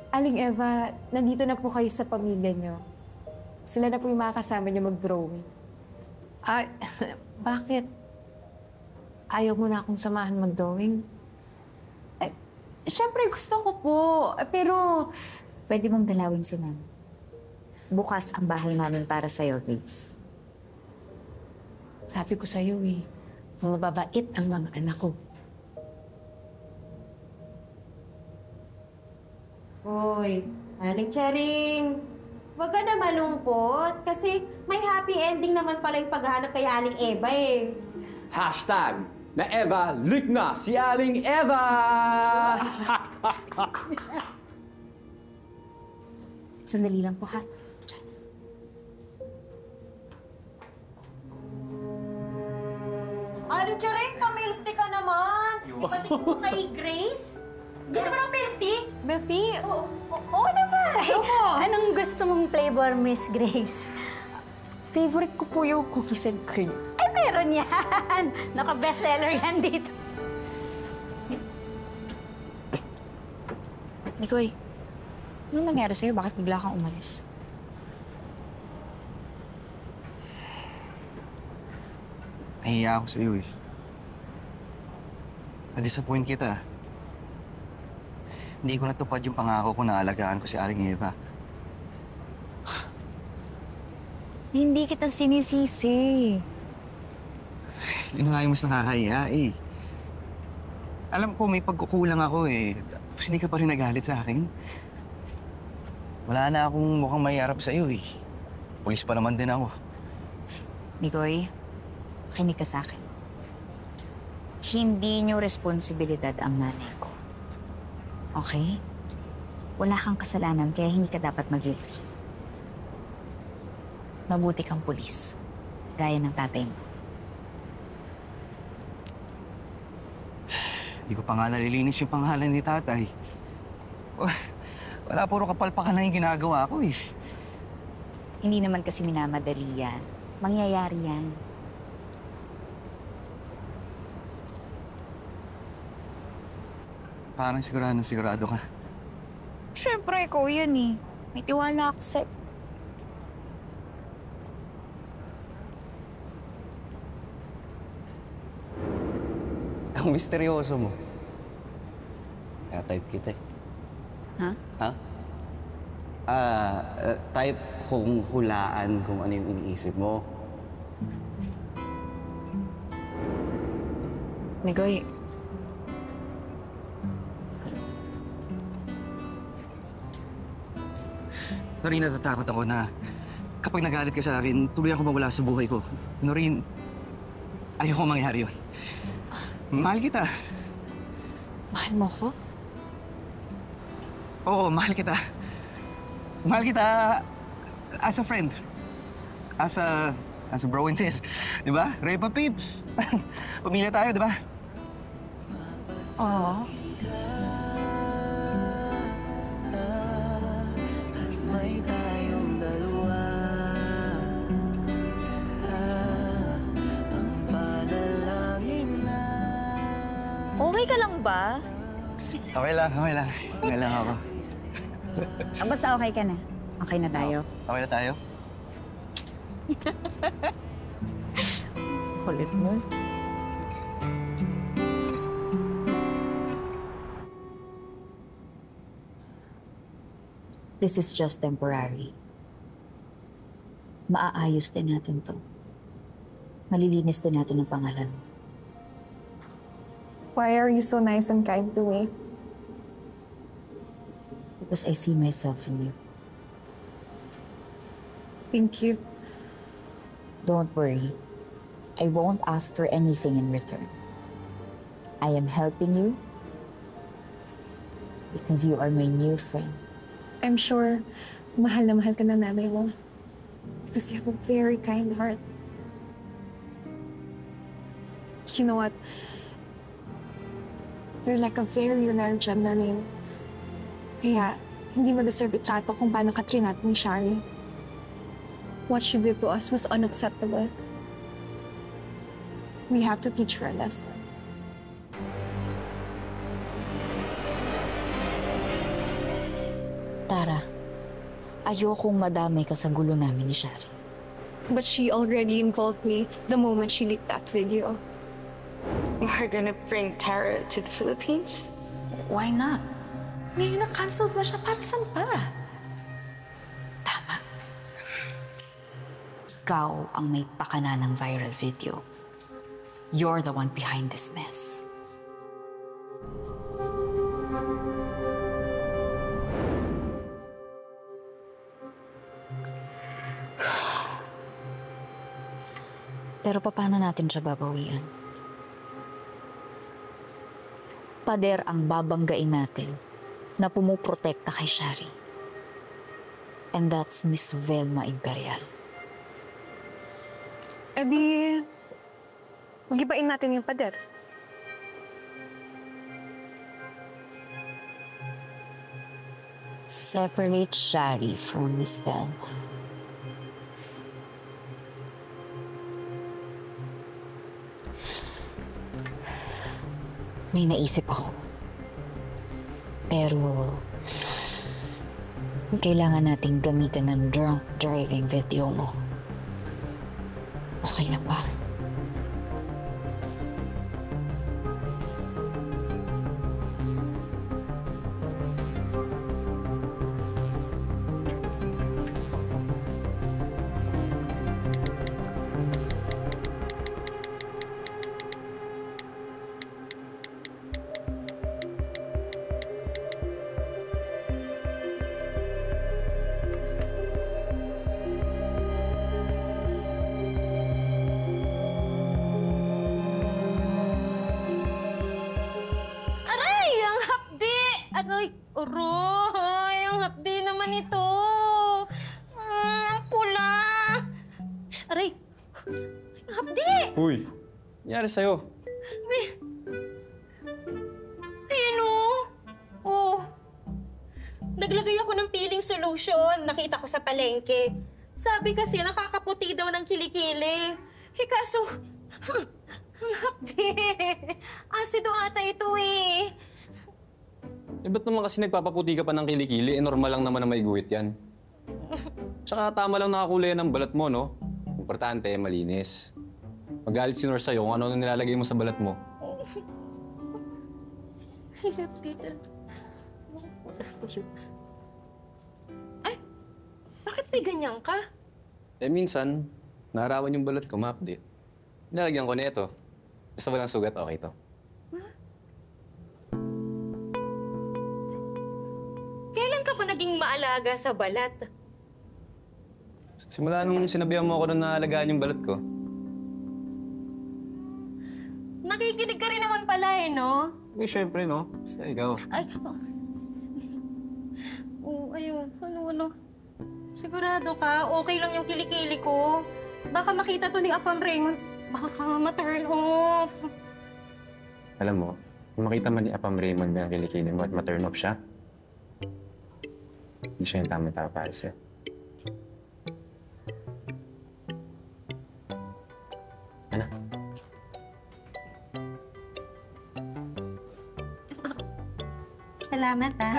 Aling Eva, nandito na po kayo sa pamilya niyo. Sila na po yung makakasama niyo mag-drawing. Ay, bakit? Ayaw mo na akong samahan mag-drawing? Siyempre, gusto ko po. Pero, pwede mong dalawin si Nan. Bukas ang bahay namin para sa'yo, Grace. Sabi ko sa'yo eh, Mababait ang mga anak ko. Hoy, Aling Charing, huwag ka na malungkot kasi may happy ending naman pala yung paghahanap kay Aling Eva eh. Hashtag na Eva, lik na si Aling Eva! Sandali lang po, ha? Aling Charing, pamilk tea ka naman! Pati mo kay Grace? Gusto mo ng milk tea? Milk tea? Oo naman! Anong gusto mong flavor, Miss Grace? Favorite ko po yung cookies and cream. Ay, meron yan! Naka-bestseller yan dito. Mikoy, anong nangyari sa'yo? Bakit bigla kang umalis? Nahiya ako sa'yo eh. Na-disappoint kita. Hindi ko natupad yung pangako ko na alagaan ko si Aling Eva. Hindi kita sinisisi. Yun nga yung mas nakakahiya eh. Alam ko may pagkukulang ako eh. Tapos hindi ka pa rin nagalit sa akin. Wala na akong mukhang mayarap sa'yo eh. Pulis pa naman din ako. Mikoy, makinig ka sa akin. Hindi niyo responsibilidad ang nanay ko. Okay? Wala kang kasalanan kaya hindi ka dapat mag-guilty. Mabuti kang pulis, gaya ng tatay mo. Hindi ko pa nga nalilinis yung pangalan ni tatay. Wala, puro kapalpakan lang yung ginagawa ko eh. Hindi naman kasi minamadali yan. Mangyayari yan. Parang sigurado ka. Siyempre, ikaw yan eh. May tiwala ako sa'yo. Ang misteryoso mo. Kaya type kita eh. Ha? Ha? Type kung hulaan kung ano yung iniisip mo. Migoy. Noreen, natatakot ako na kapag nagalit ka sa akin, tuloy ako mawala sa buhay ko. Noreen, ayoko mangyari yun. Mahal kita. Mahal mo ko? Oo, mahal kita. Mahal kita as a friend. As a bro and sis. Di ba? Repa Peeps. Pamilya tayo, di ba? Oo. Okay ka lang ba? Okay lang. Okay lang ako. Basta okay ka na. Okay na tayo. Okay na tayo? Kulit mo. This is just temporary. Maaayos din natin to. Malilinis din natin ang pangalan mo. Why are you so nice and kind to me? Because I see myself in you. Thank you. Don't worry. I won't ask for anything in return. I am helping you because you are my new friend. I'm sure mahal na mahal ka ng nanay mo. Because you have a very kind heart. You know what? You're like a very rare gem, Noreen. Kaya, hindi mo deserve itrato kung paano ka trinat ni Shari. What she did to us was unacceptable. We have to teach her a lesson. Tara, ayokong madamay ka sa gulo namin ni Shari. But she already involved me the moment she leaked that video. We're gonna bring Tara to the Philippines? Why not? Ngayon na-cancelled na siya. Para saan pa? Tama. Ikaw ang may pakana ng viral video. You're the one behind this mess. Pero paano natin siya babawian? Pader ang babanggain natin na pumuprotekta kay Shari. And that's Miss Velma Imperial. Eh di, magibain natin yung pader. Separate Shari from Miss Velma. May naisip ako. Pero kailangan nating gamitin ng drunk driving video mo. Okay na ba? Aray, aray, ang hapdi naman ito. Ang pula. Aray, ang hapdi. Uy, nangyari sa'yo? Ayan o. Oh. Naglagay ako ng peeling solution. Nakita ko sa palengke. Sabi kasi nakakaputi daw ng kilikili. Kaso, ang hapdi. Asido ata ito eh. Eh, ba't naman kasi nagpapaputi ka pa ng kilikili? Eh, normal lang naman na may guhit yan. Tsaka tama lang nakakulay ng balat mo, no? Importante, malinis. Magalit si Nor sa'yo kung ano nilalagay mo sa balat mo. Ay, bakit may ganyan ka? Eh, minsan, naarawan yung balat ko, ma-update. Nilalagyan ko na ito. Gusto ba ng sugat? Okay to. Kailan ka pa naging maalaga sa balat? Simula nung sinabihan mo ako nung naalagaan yung balat ko. Nakikinig ka rin naman pala eh, no? Eh, syempre, no? Basta ikaw. Ay, ayun. Ano? Sigurado ka? Okay lang yung kilikili ko. Baka makita to ni Afam Raymond. Baka ma-turn off. Alam mo, kung makita man ni Apam Raymond na kilikili mo at ma-turn off siya, hindi siya yung tama-tama para sa'yo. Ano? Salamat, ha?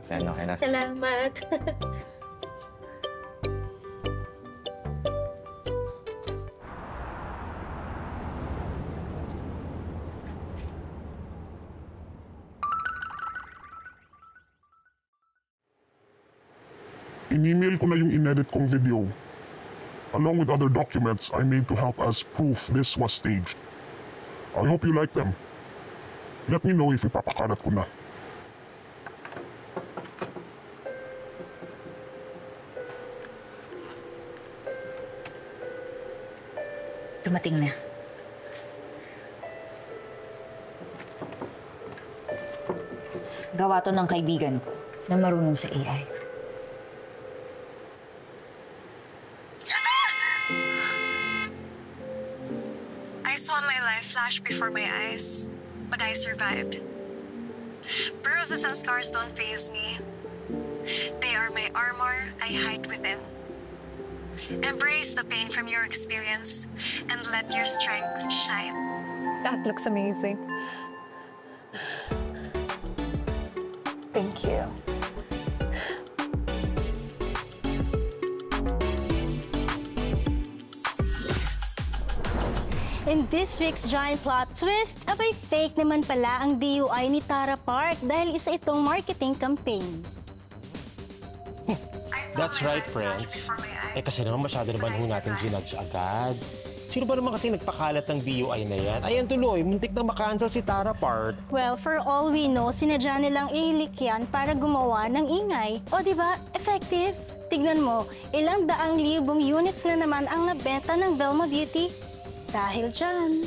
Okay na. Salamat. In-email ko na yung in-edit kong video. Along with other documents I made to help us prove this was staged. I hope you like them. Let me know if ipapakalat ko na. Dumating na. Gawa to ng kaibigan ko na marunong sa AI. I saw my life flash before my eyes, but I survived. Bruises and scars don't faze me. They are my armor I hide within. Embrace the pain from your experience and let your strength shine. That looks amazing. Thank you. In this week's giant plot twist, abay fake naman pala ang DUI ni Tara Park dahil isa itong marketing campaign. That's right, friends. Eh kasi naman masyado naman ho natin ginudge agad. Sino ba naman kasi nagpakalat ng DUI na yan? Ayan tuloy, muntik na makancel si Tara Park. Well, for all we know, sinadya nilang ihilik yan para gumawa ng ingay. O diba, effective? Tignan mo, ilang daang libong units na naman ang nabenta ng Velma Beauty. Dahil dyan.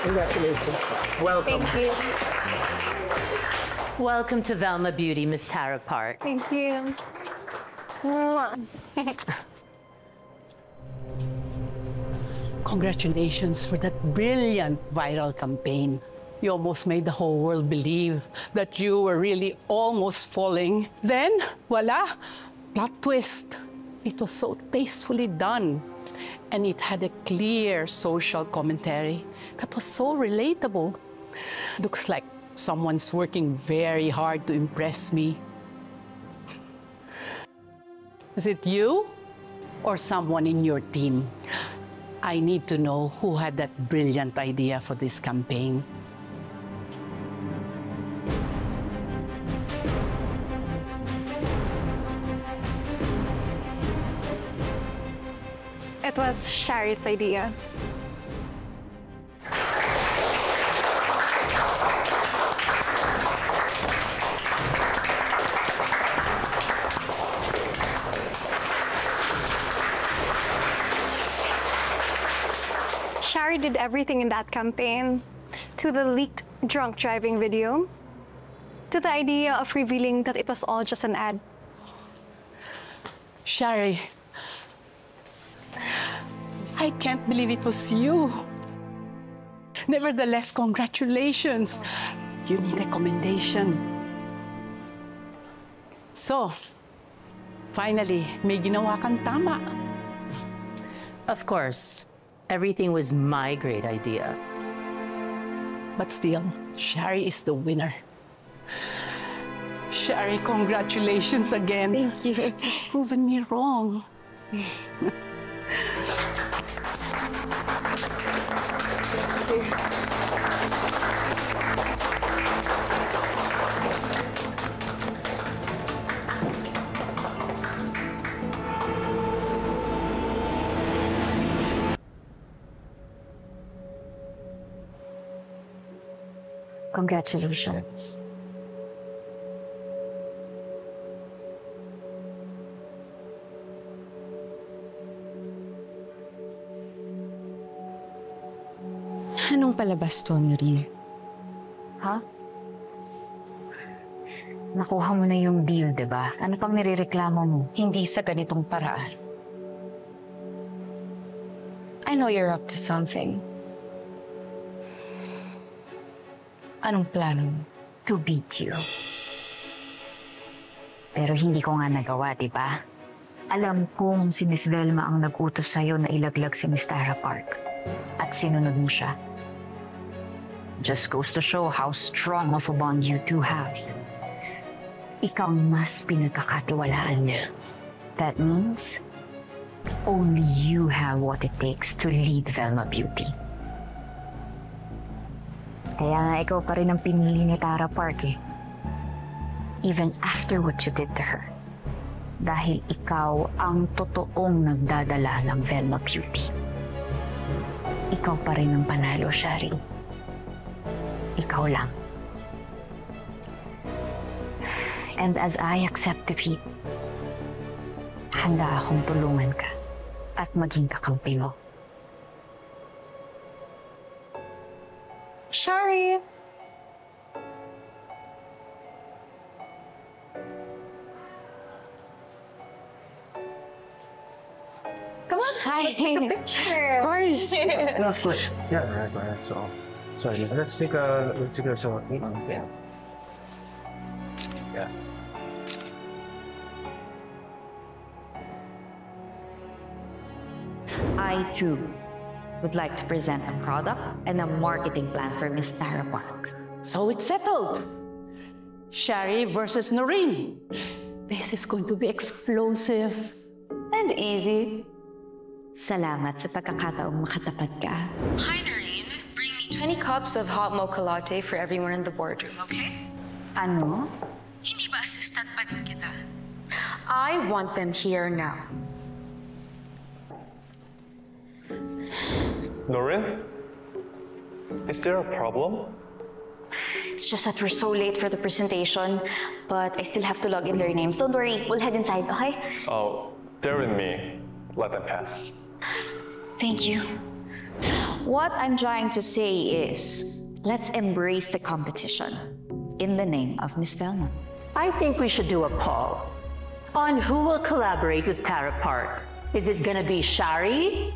Congratulations. Welcome. Thank you. Welcome to Velma Beauty, Miss Tara Park. Thank you. Congratulations for that brilliant viral campaign. You almost made the whole world believe that you were really almost falling. Then, voila, plot twist. It was so tastefully done. And it had a clear social commentary that was so relatable. Looks like someone's working very hard to impress me. Is it you or someone in your team? I need to know who had that brilliant idea for this campaign. It was Shari's idea. Shari did everything in that campaign, to the leaked drunk driving video, to the idea of revealing that it was all just an ad. Shari, I can't believe it was you. Nevertheless, congratulations. You need a commendation. So, finally, may ginawa kang tama. Of course. Everything was my great idea. But still, Shari is the winner. Shari, congratulations again. Thank you. You've proven me wrong. Congratulations. Anong palabas to, Noreen? Ha? Nakuha mo na yung deal, diba? Ano pang nirereklamo mo? Hindi sa ganitong paraan. I know you're up to something. Anong plano mo? To beat you. Pero hindi ko nga nagawa, diba? Alam kong si Miss Velma ang nag-utos sa'yo na ilaglag si Miss Tara Park. At sinunod mo siya. Just goes to show how strong of a bond you two have. Ikaw mas pinagkakatiwalaan niya. That means, only you have what it takes to lead Velma Beauty. Kaya nga ikaw pa rin ang pinili ni Tara Park eh. Even after what you did to her. Dahil ikaw ang totoong nagdadala ng Velma Beauty. Ikaw pa rin ang panalo, Shari. Ikaw lang. And as I accept defeat, handa akong tulungan ka at maging kakampi mo. Shari! Come on, let's take a picture. Of course. No, of course. Yeah, right. So, sorry. Let's take a selfie. Yeah. I, too, would like to present a product and a marketing plan for Miss Tara Park. So it's settled. Shari versus Noreen. This is going to be explosive. And easy. Salamat sa pagkakataong makatapat ka. Hi, Noreen. Bring me 20 cups of hot mocha latte for everyone in the boardroom, okay? Ano? Hindi ba assistant pa din kita? I want them here now. Noreen? Is there a problem? It's just that we're so late for the presentation, but I still have to log in their names. Don't worry, we'll head inside, okay? Oh, they're with me. Let them pass. Thank you. What I'm trying to say is, let's embrace the competition in the name of Miss Velma. I think we should do a poll on who will collaborate with Tara Park. Is it gonna be Shari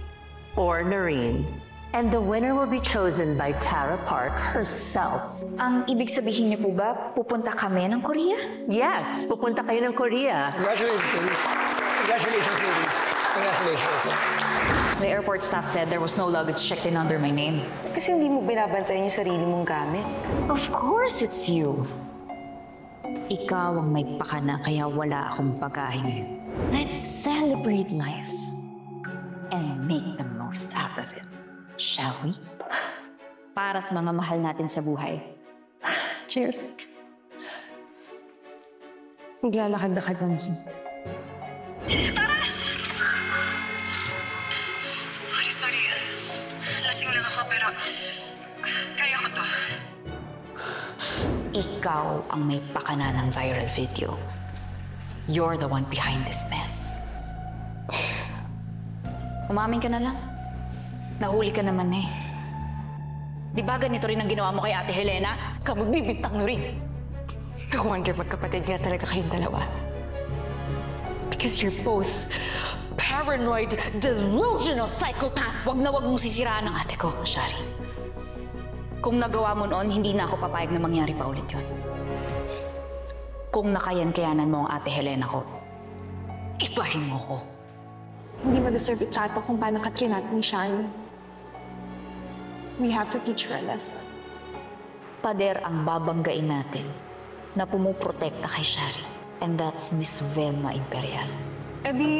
or Noreen? And the winner will be chosen by Tara Park herself. Ang ibig sabihin niyo po ba, pupunta kami ng Korea? Yes, pupunta kayo ng Korea. Congratulations, ladies. Congratulations, ladies. Congratulations. The airport staff said there was no luggage checked in under my name. Kasi hindi mo binabantayan yung sarili mong gamit. Of course it's you. Ikaw ang may pakana kaya wala akong pagahe ngayon. Let's celebrate life and make the most out of it. Shall we? Para sa mga mahal natin sa buhay. Cheers. Naglalakad-lakad lang. Tara! Sorry. Lasing lang ako pero kaya ko to. Ikaw ang may pakana ng viral video. You're the one behind this mess. Umamin ka na lang. Nahuli ka naman eh. Di ba ganito rin ang ginawa mo kay Ate Helena? Magbibintang na rin. No wonder magkapatid nga talaga kayong dalawa. Because you're both paranoid, delusional psychopaths. Wag na wag mong sisiraan ang ate ko, Shari. Kung nagawa mo noon, hindi na ako papayag na mangyari pa ulit yun. Kung nakayan-kayanan mo ang Ate Helena ko, ibahin mo ko. Hindi ma-deserve itrato kung paano ka trinat ni Shari. We have to teach her a lesson. Pader ang babanggain natin na pumuprotekta kay Shari. And that's Miss Velma Imperial. E di,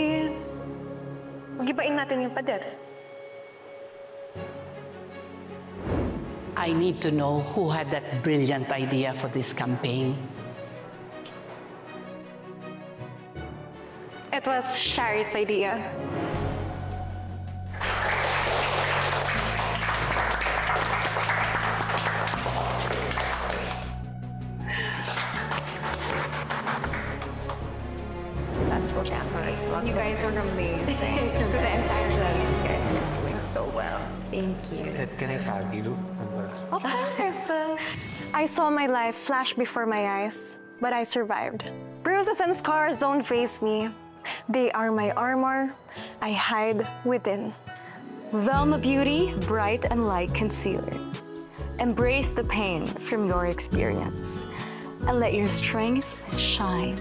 mag-ibain natin yung pader. I need to know who had that brilliant idea for this campaign. It was Shari's idea. Successful campaign. You guys are amazing. For the entire show, you guys are doing so well. Thank you. Can I tag you? Of course. I saw my life flash before my eyes, but I survived. Bruises and scars don't faze me. They are my armor. I hide within. Velma Beauty Bright and Light Concealer. Embrace the pain from your experience and let your strength shine.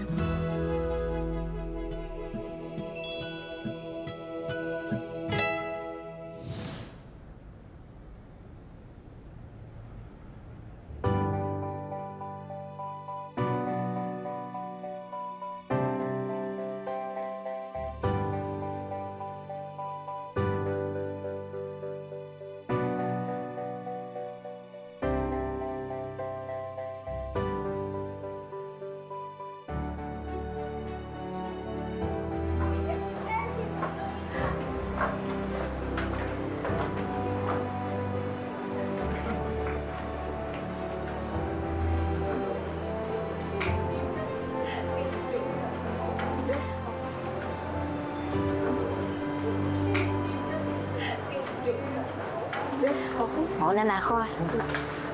Mauna na ako.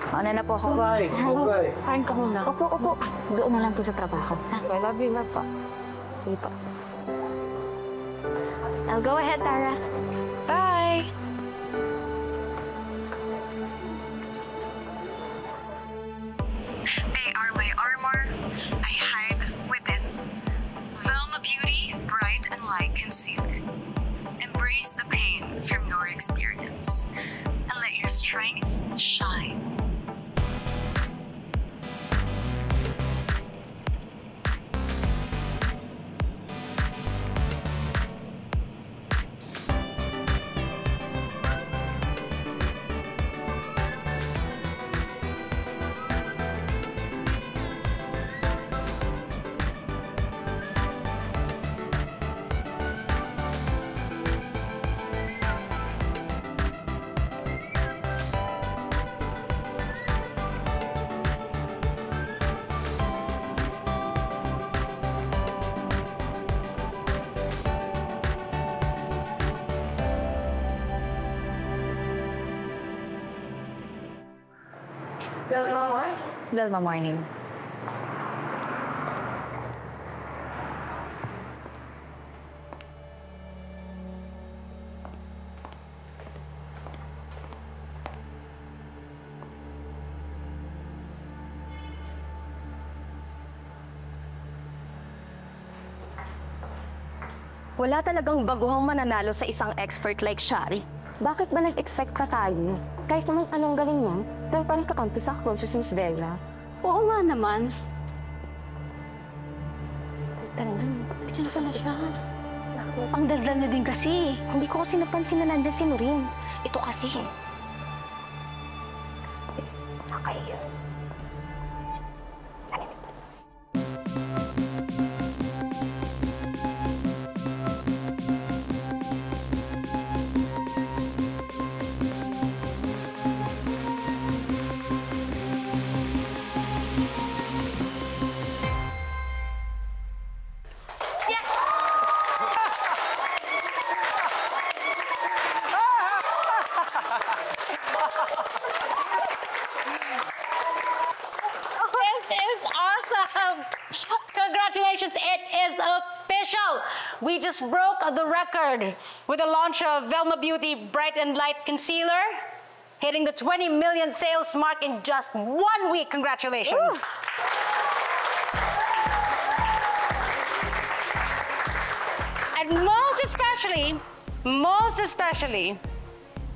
Mauna na po ako. Bye. Bye. Kain ka muna. Opo. Doon na lang po sa trabaho. I love you, love pa. Sige po. I'll go ahead, Tara. Bye! They are my armor. I hide within. Velma Beauty Bright and Light Concealer. Embrace the pain from your experience and let your strength shine. Velma Morning. Wala talagang baguhang mananalo sa isang expert like Shari. Bakit ba nag-expect ka tayo? Kahit naman anong galing mo, dahil pa rin kakampi sa close si Miss Bella. Oo nga naman. Diyan pala siya. Ang daldal niyo din kasi. Hindi ko kasi napansin na nandiyan si Noreen. Ito kasi. Nakaya. Congratulations, it is official! We just broke the record with the launch of Velma Beauty Bright and Light Concealer, hitting the 20 million sales mark in just 1 week. Congratulations! Woo. And most especially,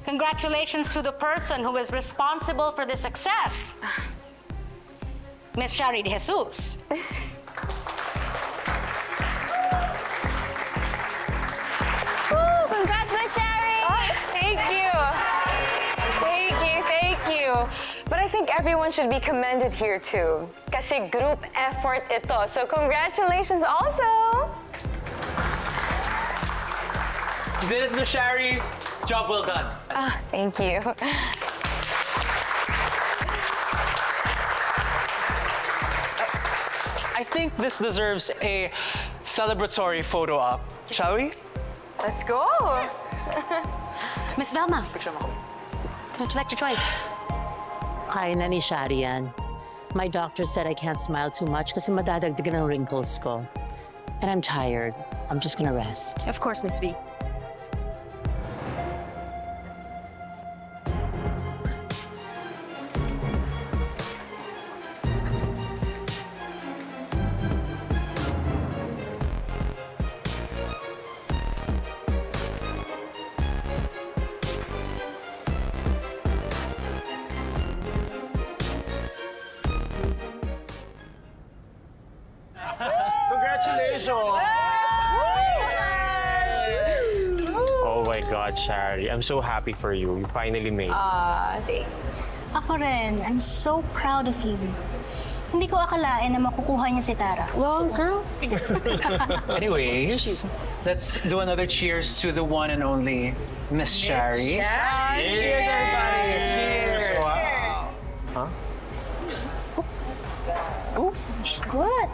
congratulations to the person who is responsible for this success, Miss Shari De Jesus. Congrats, Miss Shari! Thank you. But I think everyone should be commended here too. Kasi group effort ito. So congratulations also! You did it, Miss Shari. Job well done. Thank you. I think this deserves a celebratory photo op. Shall we? Let's go! Miss Velma, would you like to try? Kaya na ni Shari yan. My doctor said I can't smile too much kasi madadagdagan ang wrinkles ko. And I'm tired. I'm just gonna rest. Of course, Miss V. Congratulations! Oh my God, Shari. I'm so happy for you. You finally made it. Ako rin. I'm so proud of you. Hindi ko akalain na makukuha niya si Tara. Well, girl. Anyways, let's do another cheers to the one and only Miss Shari. Cheers, everybody! Cheers! Wow. Huh? Oh, what?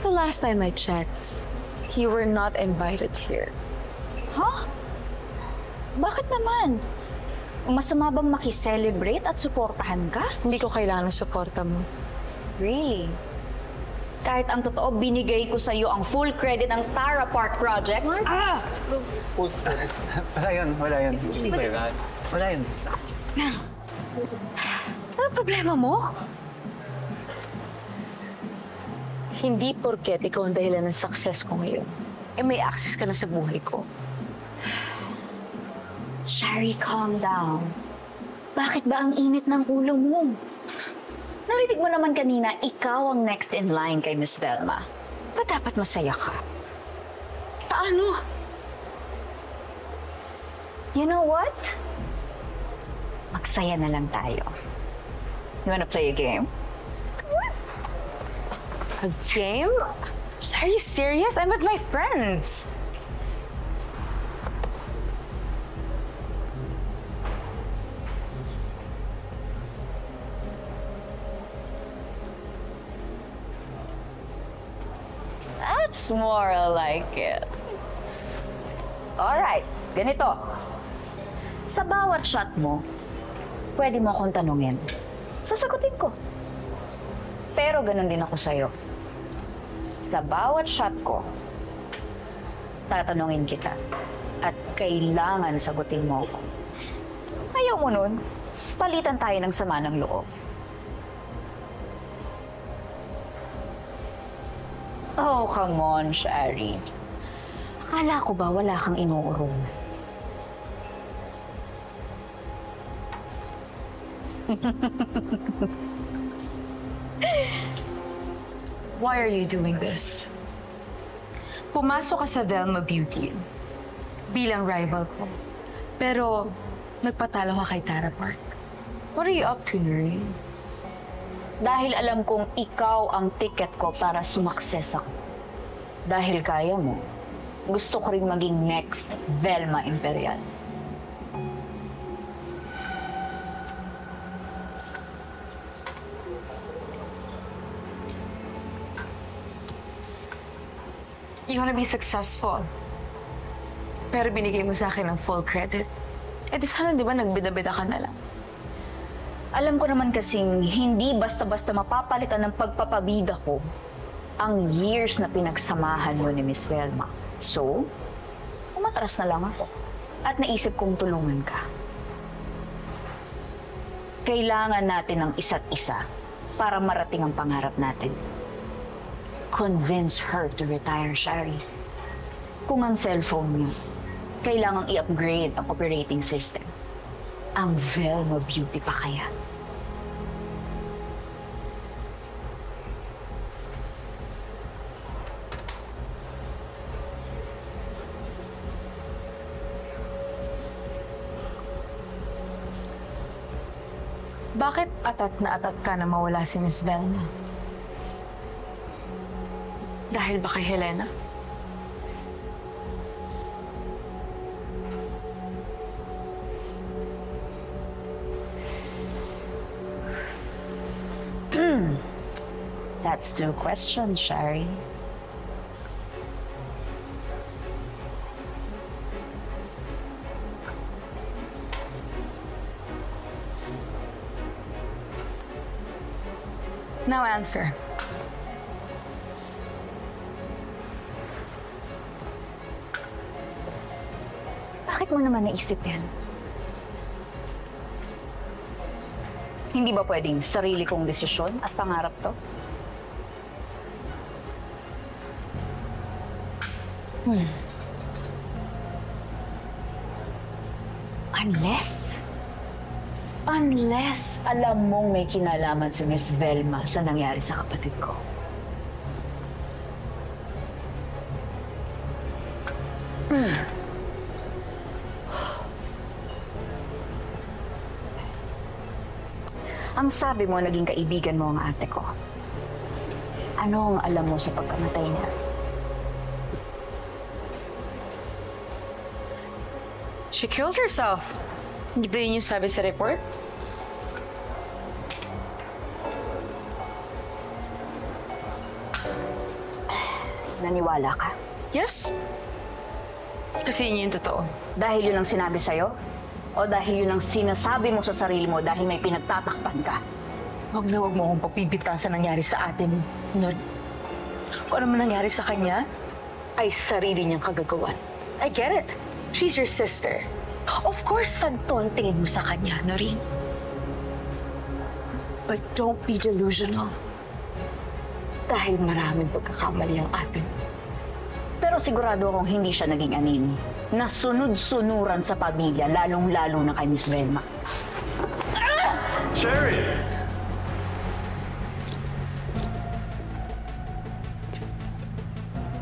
The last time I checked, you were not invited here. Huh? Bakit naman? Masama bang makiselebrate at suportahan ka? Hindi ko kailangan ng suporta mo. Really? Kahit ang totoo, binigay ko sa'yo ang full credit ng Tara Park Project. Wala yun. Wala yun. Wala yun. Ano problema mo? Hindi porket ikaw ang dahilan ng success ko ngayon, may access ka na sa buhay ko. Shari, calm down. Bakit ba ang init ng ulo mo? Narinig mo naman kanina, ikaw ang next in line kay Miss Velma. Ba't dapat masaya ka? Paano? You know what? Magsaya na lang tayo. You wanna play a game? A game? Are you serious? I'm with my friends. That's more like it. All right. Ganito, sa bawat shot mo, pwede mo akong tanungin. Sasagutin ko. Pero ganun din ako sa'yo. Sa bawat shot ko, tatanungin kita. At kailangan sagutin mo ako. Ayaw mo nun, palitan tayo ng sama ng loob. Oh, come on, Shari. Akala ko ba wala kang inuurong? Why are you doing this? Pumasok ka sa Velma Beauty bilang rival ko. Pero nagpatalo ka kay Tara Park. What are you up to, Noreen? Dahil alam kong ikaw ang ticket ko para sumakses ako. Dahil kaya mo, gusto ko rin maging next Velma Imperial. You wanna be successful. Pero binigay mo sa akin ng full credit. Eh di sana, di ba, nagbida-bida ka na lang? Alam ko naman kasing hindi basta-basta mapapalitan ng pagpapabida ko ang years na pinagsamahan mo ni Miss Velma. So, umatras na lang ako at naisip kong tulungan ka. Kailangan natin ng isa't isa para marating ang pangarap natin. Convince her to retire, Shari. Kung ang cellphone niya, kailangang i-upgrade ang operating system. Ang Velma Beauty pa kaya? Bakit atat na atat ka na mawala si Miss Velma? Dahil ba kay Helena? That's two questions, Shari. Now answer. Bakit mo naman naisip yan? Hindi ba pwedeng sarili kong desisyon at pangarap to? Unless alam mong may kinalaman si Miss Velma sa nangyari sa kapatid ko. Ang sabi mo, naging kaibigan mo ang ate ko. Ano ang alam mo sa pagkamatay niya? She killed herself. Hindi ba yun yung sabi sa report? Naniwala ka? Yes. Kasi yun yung totoo. Dahil yun ang sinabi sa'yo? O dahil yun ang sinasabi mo sa sarili mo dahil may pinagtatakpan ka? Huwag na huwag mo akong pagpipita sa nangyari sa ate mo. Nod. Kung ano man nangyari sa kanya, ay sarili niyang kagagawan. I get it. She's your sister. Of course, santo ang tingin mo sa kanya, Noreen. But don't be delusional. Dahil maraming pagkakamali ang ate mo. Pero sigurado akong hindi siya naging anini. Nasunod-sunuran sa pamilya, lalong-lalo na kay Miss Velma. Sherry!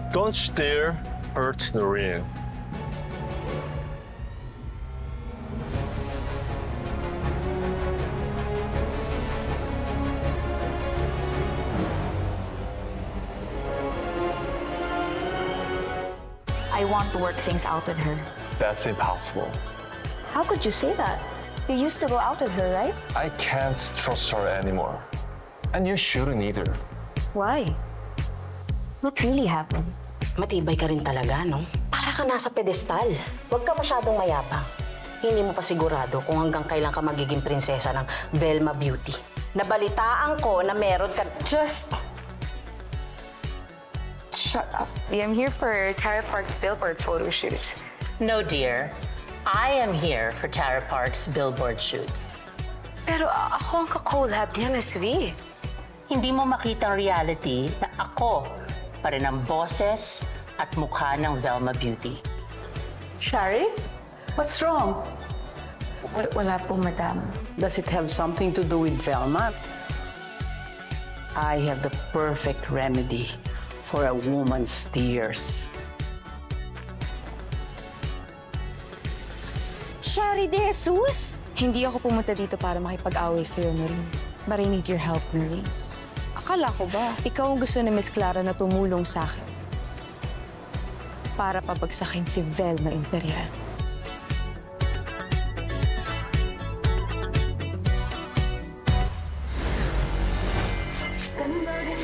Don't stare hurts Noreen. I want to work things out with her. That's impossible. How could you say that? You used to go out with her, right? I can't trust her anymore. And you shouldn't either. Why? What really happened? Matibay ka rin talaga, no? Para ka nasa pedestal. Huwag ka masyadong mayabang. Hindi mo pa sigurado kung hanggang kailan ka magiging prinsesa ng Velma Beauty. Nabalitaan ko na meron ka... Just... shut up. I'm here for Tara Park's billboard photo shoot. No, dear. I am here for Tara Park's billboard shoot. Pero ako ang ka-collab niya, Miss V. Hindi mo makita ang reality na ako pa rin ang boses at mukha ng Velma Beauty. Shari, what's wrong? Wala po, madam. Does it have something to do with Velma? I have the perfect remedy for a woman's tears. Shari de Jesus! Hindi ako pumunta dito para makipag-away sa'yo, Noreen. But I need your help, Noreen. Akala ko ba, ikaw ang gusto ni Miss Clara na tumulong sa akin para pabagsakin si Velma Imperial. Ganda rin